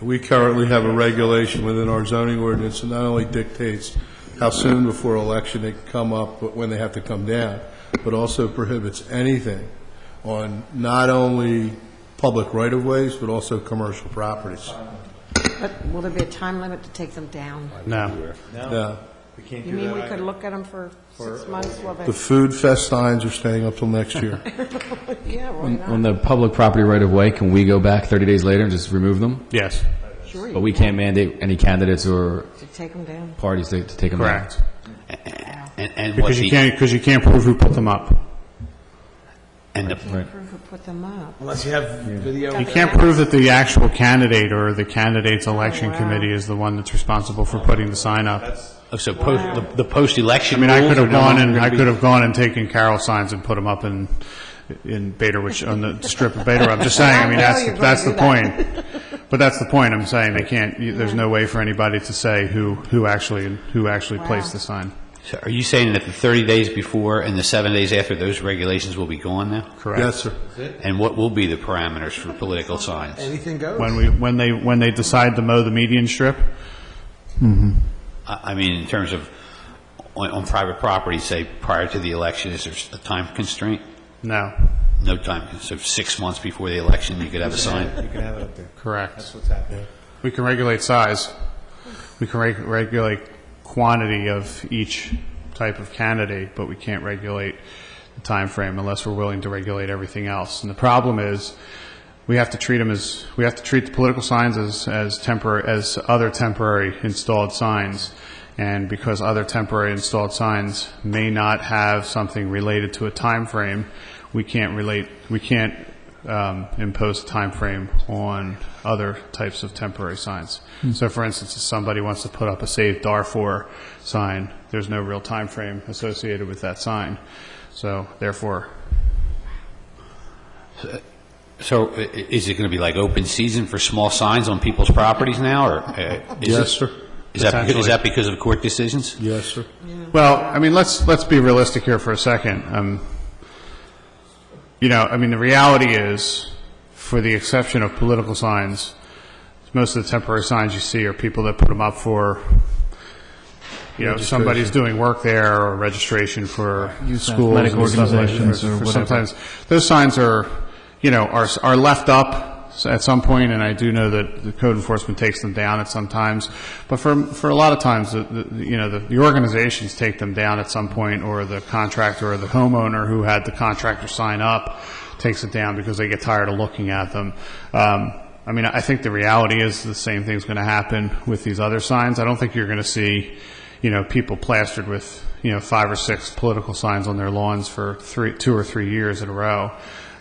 We currently have a regulation within our zoning ordinance that not only dictates how soon before election they can come up, but when they have to come down, but also prohibits anything on not only public right-of-ways, but also commercial properties. But will there be a time limit to take them down? No. No. You mean we could look at them for 6 months while they... The food fest signs are staying up till next year. Yeah, why not? On the public property right-of-way, can we go back 30 days later and just remove them? Yes. Sure, But we can't mandate any candidates or to take them down. parties to take them down? Correct. And what Because you can't prove who put them up. and the, Proof who put them up. Unless you have video. You can't prove that the actual candidate or the candidate's election wow. committee is the one that's responsible for putting the sign up. so the post-election I mean, I rules could have are no gone longer and gonna I be- could have gone and taken Carol signs and put them up in Bader, which on the strip of Bader. I'm just saying. I mean, I know you're that's the gonna do point. But that's the point. I'm saying they can't. There's no way for anybody to say who actually placed the sign. So are you saying that the 30 days before and the 7 days after, those regulations will be gone now? Correct. Yes, sir. And what will be the parameters for political signs? Anything goes. When they decide to mow the median strip. I mean, in terms of on private property, say prior to the election, is there a time constraint? No. No time. So 6 months before the election, you could have a sign. You can have it up there. Correct. That's what's happening. We can regulate size. We can regulate quantity of each type of candidate, but we can't regulate the time frame unless we're willing to regulate everything else. And the problem is, we have to treat the political signs as other temporary installed signs. And because other temporary installed signs may not have something related to a time frame, we can't impose a time frame on other types of temporary signs. So, for instance, if somebody wants to put up a Save Darfur sign, there's no real time frame associated with that sign. So, therefore, So is it going to be like open season for small signs on people's properties now, or Yes, sir. Is that because of court decisions? Yes, sir. well, I mean, let's be realistic here for a second. The reality is, for the exception of political signs, most of the temporary signs you see are people that put them up for, somebody's doing work there or registration for schools. athletic and stuff like that. organizations or whatever. Sometimes those signs are left up at some point, and I do know that the code enforcement takes them down at some times. But for a lot of times, the organizations take them down at some point, or the contractor or the homeowner who had the contractor sign up takes it down because they get tired of looking at them. I think the reality is the same thing's going to happen with these other signs. I don't think you're going to see, people plastered with, 5 or 6 political signs on their lawns for 2 or 3 years in a row.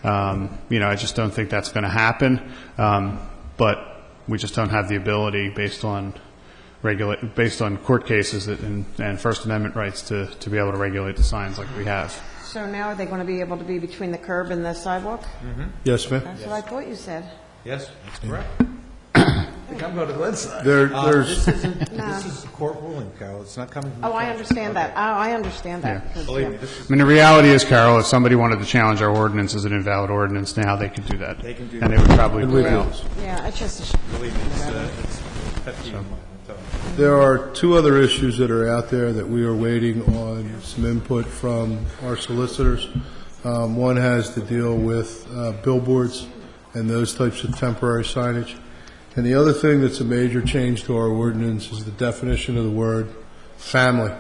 I just don't think that's going to happen. But we just don't have the ability, based on court cases and First Amendment rights, to be able to regulate the signs like we have. So now are they going to be able to be between the curb and the sidewalk? Yes, ma'am. That's what I thought you said. Yes, that's correct. think I'm going to Glenn's side. There's, This is a court ruling, Carol. It's not coming from the Oh, I council. understand that. Oh, I understand that. Yeah. because, Believe me, yeah. this is, I mean, the reality is, Carol, if somebody wanted to challenge our ordinance as an invalid ordinance now, they could do that. They can do And that. it would probably we prevail. do. Yeah, it's just, believe me, it's a pet peeve of mine, I'm telling you. There are two other issues that are out there that we are waiting on some input from our solicitors. One has to deal with billboards and those types of temporary signage. And the other thing that's a major change to our ordinance is the definition of the word family.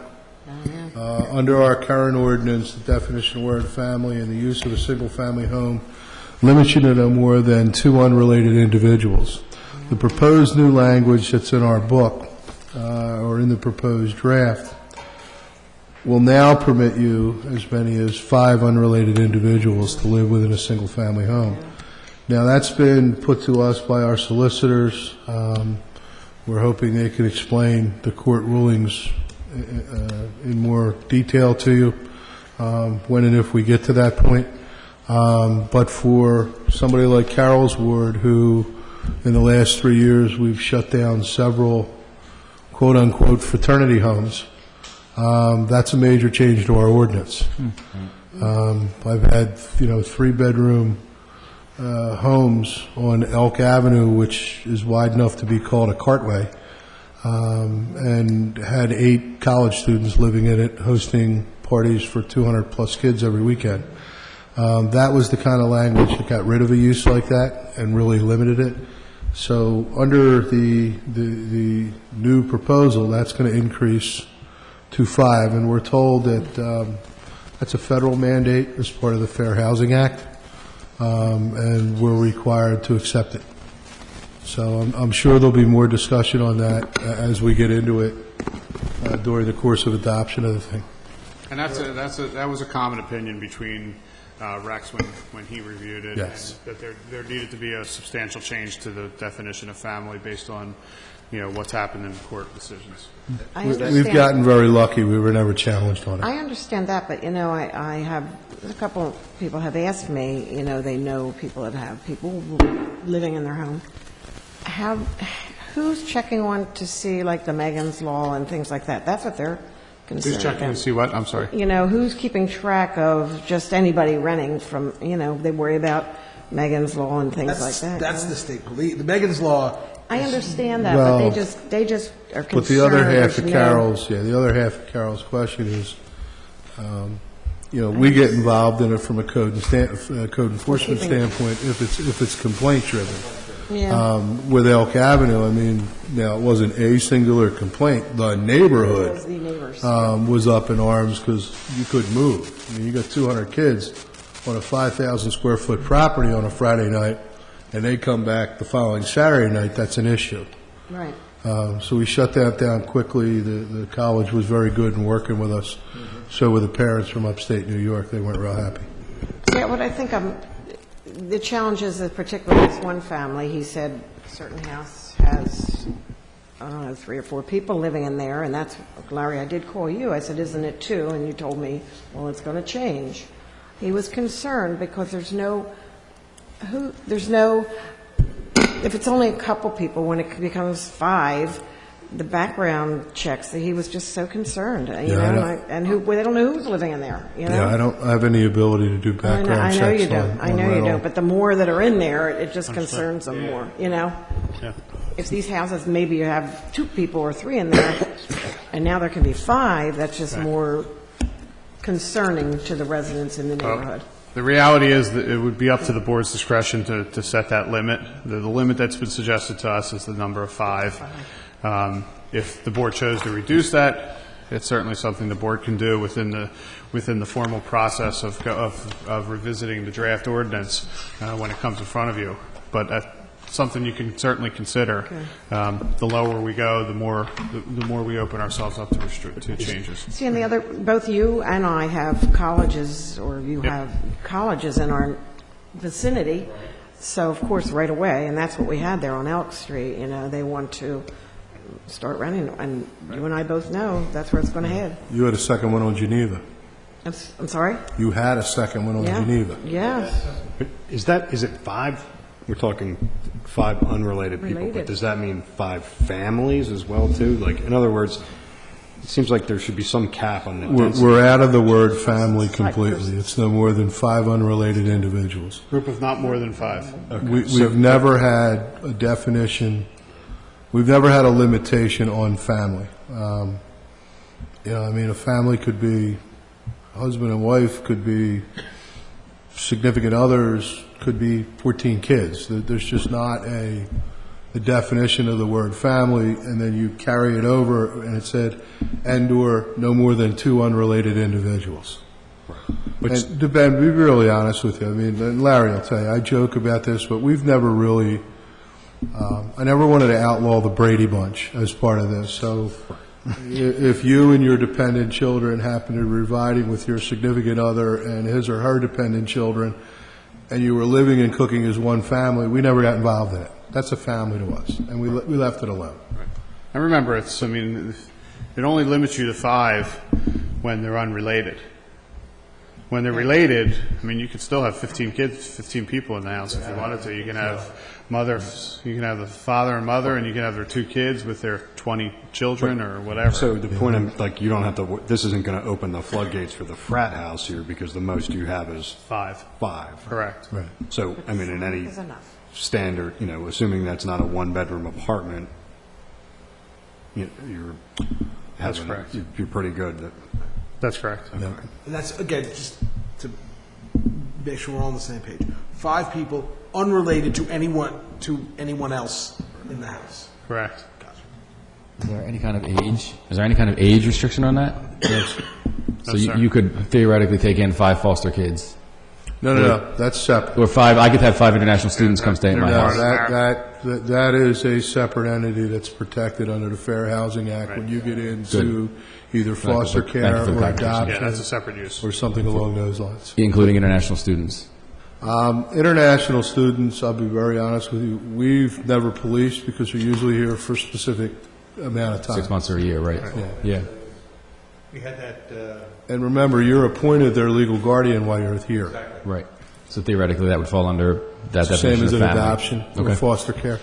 Under our current ordinance, the definition of the word family and the use of a single-family home limits you to no more than two unrelated individuals. The proposed new language that's in our book, or in the proposed draft, will now permit you as many as 5 unrelated individuals to live within a single-family home. Now, that's been put to us by our solicitors. We're hoping they can explain the court rulings in more detail to you when and if we get to that point. But for somebody like Carol's ward, who in the last 3 years we've shut down several quote-unquote fraternity homes, that's a major change to our ordinance. I've had, 3-bedroom homes on Elk Avenue, which is wide enough to be called a cartway, and had 8 college students living in it, hosting parties for 200-plus kids every weekend. That was the kind of language that got rid of a use like that and really limited it. So under the new proposal, that's going to increase to 5, and we're told that that's a federal mandate as part of the Fair Housing Act, and we're required to accept it. So I'm sure there'll be more discussion on that as we get into it during the course of adoption of the thing. And that was a common opinion between Rex when he reviewed it. Yes. And that there needed to be a substantial change to the definition of family based on, what's happened in the court decisions. I We've understand. gotten very lucky. We were never challenged on it. I understand that, but, I have, a couple of people have asked me, they know people that have people living in their home. Who's checking on to see, like, the Megan's Law and things like that? That's what they're concerned Who's checking to see what? I'm sorry. Who's keeping track of just anybody renting from, they worry about Megan's Law and things like that. That's the state police. The Megan's Law. I understand that, Well, but they just are concerned. But the other half of there's no- Carol's question is, we get involved in it from a code enforcement Keeping- standpoint if it's complaint driven. Yeah. With Elk Avenue, now it wasn't a singular complaint. The neighborhood Those the neighbors. was up in arms because you couldn't move. You got 200 kids on a 5,000 square foot property on a Friday night, and they come back the following Saturday night. That's an issue. Right. So we shut that down quickly. The college was very good in working with us. So were the parents from upstate New York. They weren't real happy. Yeah, what I think the challenge is that particularly this one family, he said a certain house has, I don't know, 3 or 4 people living in there, and that's, Larry, I did call you. I said, isn't it 2? And you told me, well, it's going to change. He was concerned because there's no, if it's only a couple people, when it becomes 5, the background checks, he was just so concerned, I know. and they don't know who's living in there, Yeah, I don't have any ability to do background I know checks you don't. on I know you rental. don't. But the more that are in there, it just concerns them more, Yeah. If these houses, maybe you have 2 people or 3 in there, and now there can be 5, that's just more concerning to the residents in the neighborhood. The reality is that it would be up to the board's discretion to set that limit. The limit that's been suggested to us is the number of 5. If the board chose to reduce that, it's certainly something the board can do within the formal process of revisiting the draft ordinance when it comes in front of you. But that's something you can certainly consider. The lower we go, the more we open ourselves up to changes. See, and the other, both you and I have colleges, or you have colleges in our vicinity, so of course, right away, and that's what we had there on Elk Street, they want to start renting, and you and I both know that's where it's going to head. You had a second one on Geneva. I'm sorry? You had a second one on Yeah. Geneva. Yes. Is it 5 we're talking 5 unrelated people, but Related. does that mean 5 families as well, too? Like, in other words, it seems like there should be some cap on the density. We're out of the word family completely. It's no more than 5 unrelated individuals. Group of not more than 5. We've never had a definition, we've never had a limitation on family. I mean, a family could be husband and wife, could be significant others, could be 14 kids. There's just not a definition of the word family, and then you carry it over, and it said, and/or no more than 2 unrelated individuals. And to Ben, be really honest with you, I mean, and Larry will tell you, I joke about this, but we've never really, I never wanted to outlaw the Brady Bunch as part of this. So if you and your dependent children happen to be residing with your significant other and his or her dependent children, and you were living and cooking as one family, we never got involved in it. That's a family to us, and we left it alone. And remember, it only limits you to 5 when they're unrelated. When they're related, I mean, you could still have 15 kids, 15 people in the house if you wanted to. You can have you can have the father and mother, and you can have their 2 kids with their 20 children or whatever. So the point, you don't have to, this isn't going to open the floodgates for the frat house here, because the most you have is 5. 5. Correct. Right. So, I mean, in any Is enough. standard, assuming that's not a 1-bedroom apartment, you're That's having, correct. you're pretty good. That's correct. And that's, again, just to make sure we're all on the same page. 5 people unrelated to anyone else in the house. Correct. Is there any kind of age? Is there any kind of age restriction on that? So No, sir. you could theoretically take in 5 foster kids, No, that's separate. or 5. I could have 5 international students come stay at my No, house. that is a separate entity that's protected under the Fair Housing Act when you get into either foster Thank you care for the or clarification. Yeah, that's a adoption separate use. or something along those lines. Including international students. International students, I'll be very honest with you, we've never policed because they're usually here for a specific amount of time. 6 months or a year, right? Yeah. We had that, And remember, you're appointed their legal guardian while you're here. Right. So theoretically, that would fall under that It's the definition same as of an family. adoption or Okay. foster care.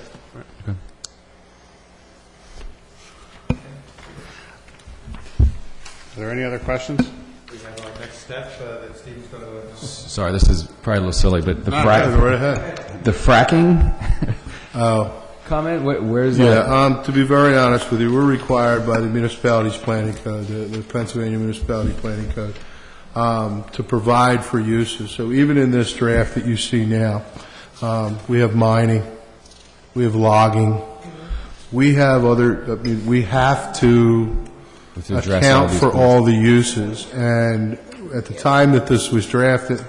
Are there any other questions? we have our next step that Steve's going to... Sorry, this is probably a little silly, but the Go right ahead. the fracking Oh. comment, where's that? Yeah, to be very honest with you, we're required by the municipalities planning code, the Pennsylvania Municipality Planning Code, to provide for uses. So even in this draft that you see now, we have mining, we have logging, we have we have to To address account these for points. all the uses. And at the time that this was drafted,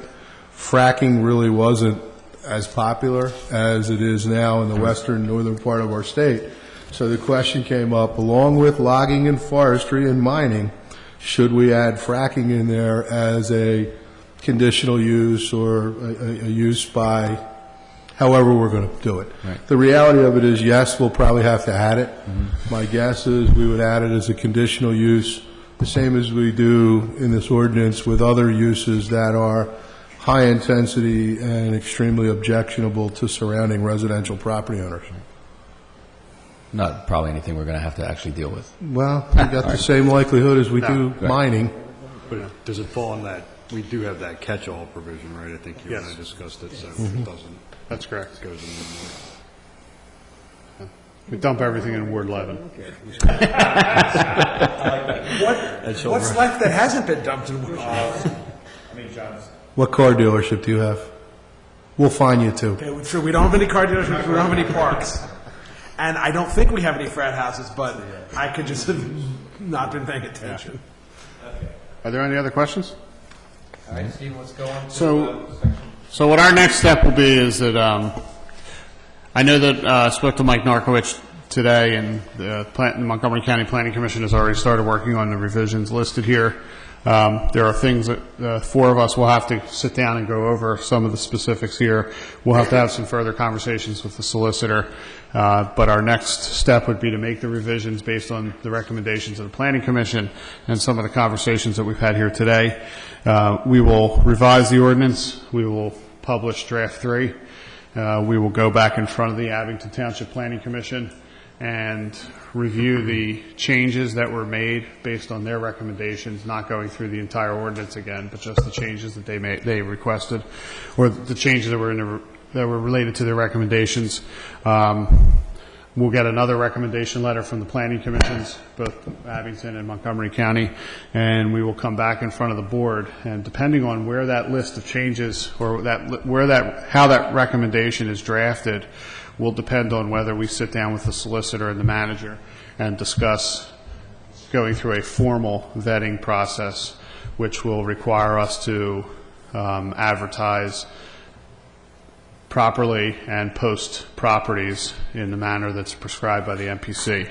fracking really wasn't as popular as it is now in the western, northern part of our state. So the question came up, along with logging and forestry and mining, should we add fracking in there as a conditional use or a use by however we're going to do it? Right. The reality of it is, yes, we'll probably have to add it. My guess is we would add it as a conditional use, the same as we do in this ordinance with other uses that are high intensity and extremely objectionable to surrounding residential property owners. Not probably anything we're going to have to actually deal with. Well, we got the same likelihood as we do mining. But does it fall on that, we do have that catch-all provision, right? I think you and I Yes. discussed it, so it doesn't, That's correct. goes in the... We dump everything in Ward 11. What's left that hasn't been dumped in Woodland? I mean, John's... What car dealership do you have? We'll fine you too. Okay, so we don't have any car dealerships, we don't have any parks. And I don't think we have any frat houses, but I could just have not been paying attention. Are there any other questions? All right, Steve, let's go on to So- section... So what our next step will be is that, I know that I spoke to Mike Narkowicz today, and the Montgomery County Planning Commission has already started working on the revisions listed here. There are things that the 4 of us will have to sit down and go over some of the specifics here. We'll have to have some further conversations with the solicitor, but our next step would be to make the revisions based on the recommendations of the Planning Commission and some of the conversations that we've had here today. We will revise the ordinance. We will publish draft 3, we will go back in front of the Abington Township Planning Commission and review the changes that were made based on their recommendations, not going through the entire ordinance again, but just the changes that they requested, or the changes that were related to their recommendations. We'll get another recommendation letter from the planning commissions, both Abington and Montgomery County, and we will come back in front of the board. And depending on where that list of changes or how that recommendation is drafted, will depend on whether we sit down with the solicitor and the manager and discuss going through a formal vetting process, which will require us to advertise properly and post properties in the manner that's prescribed by the MPC.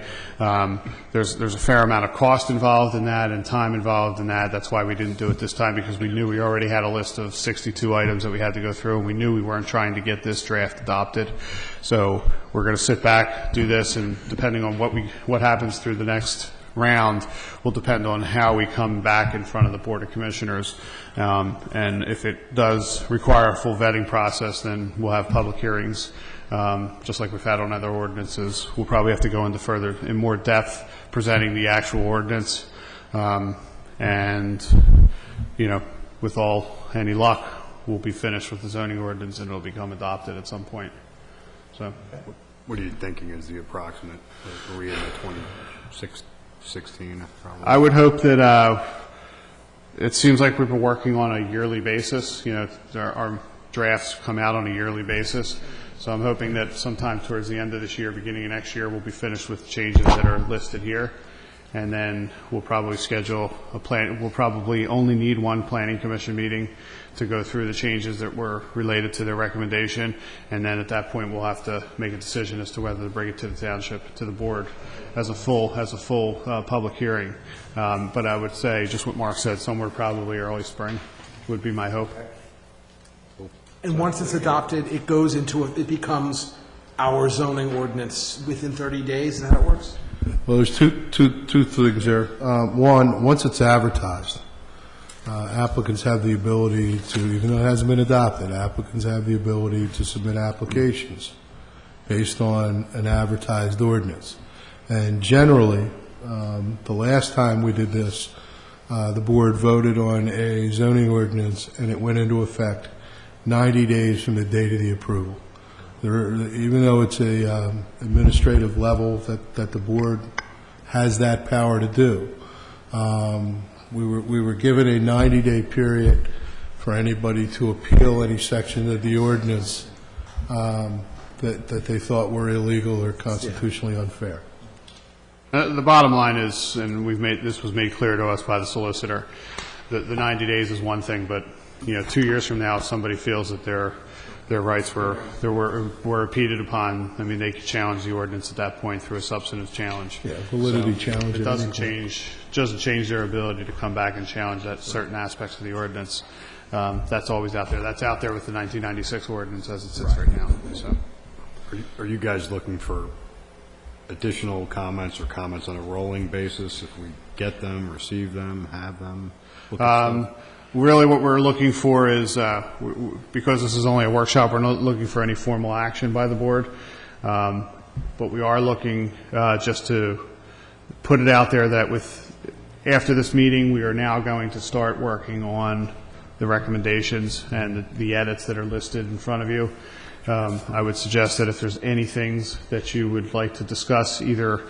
There's a fair amount of cost involved in that and time involved in that. That's why we didn't do it this time, because we knew we already had a list of 62 items that we had to go through, and we knew we weren't trying to get this draft adopted. So we're going to sit back, do this, and depending on what happens through the next round will depend on how we come back in front of the Board of Commissioners. And if it does require a full vetting process, then we'll have public hearings, just like we've had on other ordinances. We'll probably have to go in more depth, presenting the actual ordinance. And, with any luck, we'll be finished with the zoning ordinance and it'll become adopted at some point. So, What are you thinking is the approximate? Are we in the 2016 probably? I would hope that it seems like we've been working on a yearly basis. Our drafts come out on a yearly basis. So I'm hoping that sometime towards the end of this year, beginning of next year, we'll be finished with the changes that are listed here. And then we'll probably schedule a plan. We'll probably only need one planning commission meeting to go through the changes that were related to their recommendation. And then at that point, we'll have to make a decision as to whether to bring it to the township, to the board, as a full public hearing. But I would say, just what Mark said, somewhere probably early spring would be my hope. And once it's adopted, it becomes our zoning ordinance within 30 days? Is that how it works? Well, there's two things there. One, once it's advertised, applicants have the ability to, even though it hasn't been adopted, applicants have the ability to submit applications based on an advertised ordinance. And generally, the last time we did this, the board voted on a zoning ordinance and it went into effect 90 days from the date of the approval. Even though it's a administrative level that the board has that power to do, we were given a 90-day period for anybody to appeal any section of the ordinance that they thought were illegal or constitutionally unfair. The bottom line is, and this was made clear to us by the solicitor, that the 90 days is one thing, but 2 years from now, if somebody feels that their rights were impeded upon, I mean, they could challenge the ordinance at that point through a substantive challenge. Yeah, validity challenge. It doesn't change their ability to come back and challenge that certain aspects of the ordinance. That's always out there. That's out there with the 1996 ordinance as it sits right now. So, Are you guys looking for additional comments or comments on a rolling basis if we get them, receive them, have them? Really what we're looking for is, because this is only a workshop, we're not looking for any formal action by the board. But we are looking just to put it out there that after this meeting, we are now going to start working on the recommendations and the edits that are listed in front of you. I would suggest that if there's any things that you would like to discuss, either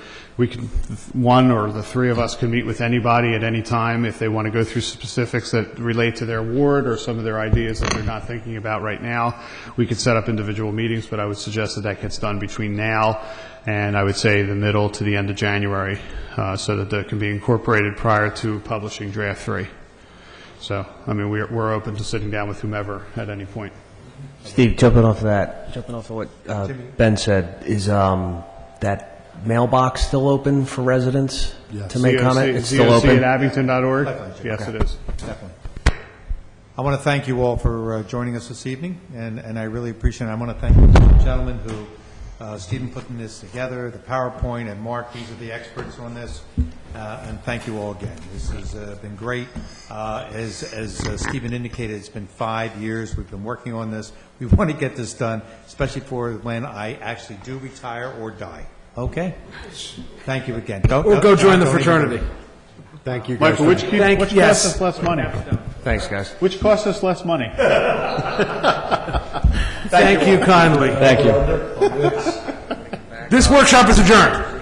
one or the three of us can meet with anybody at any time if they want to go through specifics that relate to their ward or some of their ideas that they're not thinking about right now. We could set up individual meetings, but I would suggest that gets done between now and I would say the middle to the end of January, so that can be incorporated prior to publishing draft 3. So, I mean, we're open to sitting down with whomever at any point. Steve, jumping off of what Ben said, is that mailbox still open for residents to make comment? It's still open? at abington.org? Yes, it is. Definitely. I want to thank you all for joining us this evening, and I really appreciate it. I want to thank the gentlemen who, Stephen putting this together, the PowerPoint, and Mark, these are the experts on this. And thank you all again. This has been great. As Stephen indicated, it's been 5 years. We've been working on this. We want to get this done, especially for when I actually do retire or die. Okay? Thank you again. Or go join the don't even- fraternity. Thank you, guys. Michael, which yes. costs us less money? Thanks, guys. Which costs us less money? Thank you kindly. Thank you. This workshop is adjourned.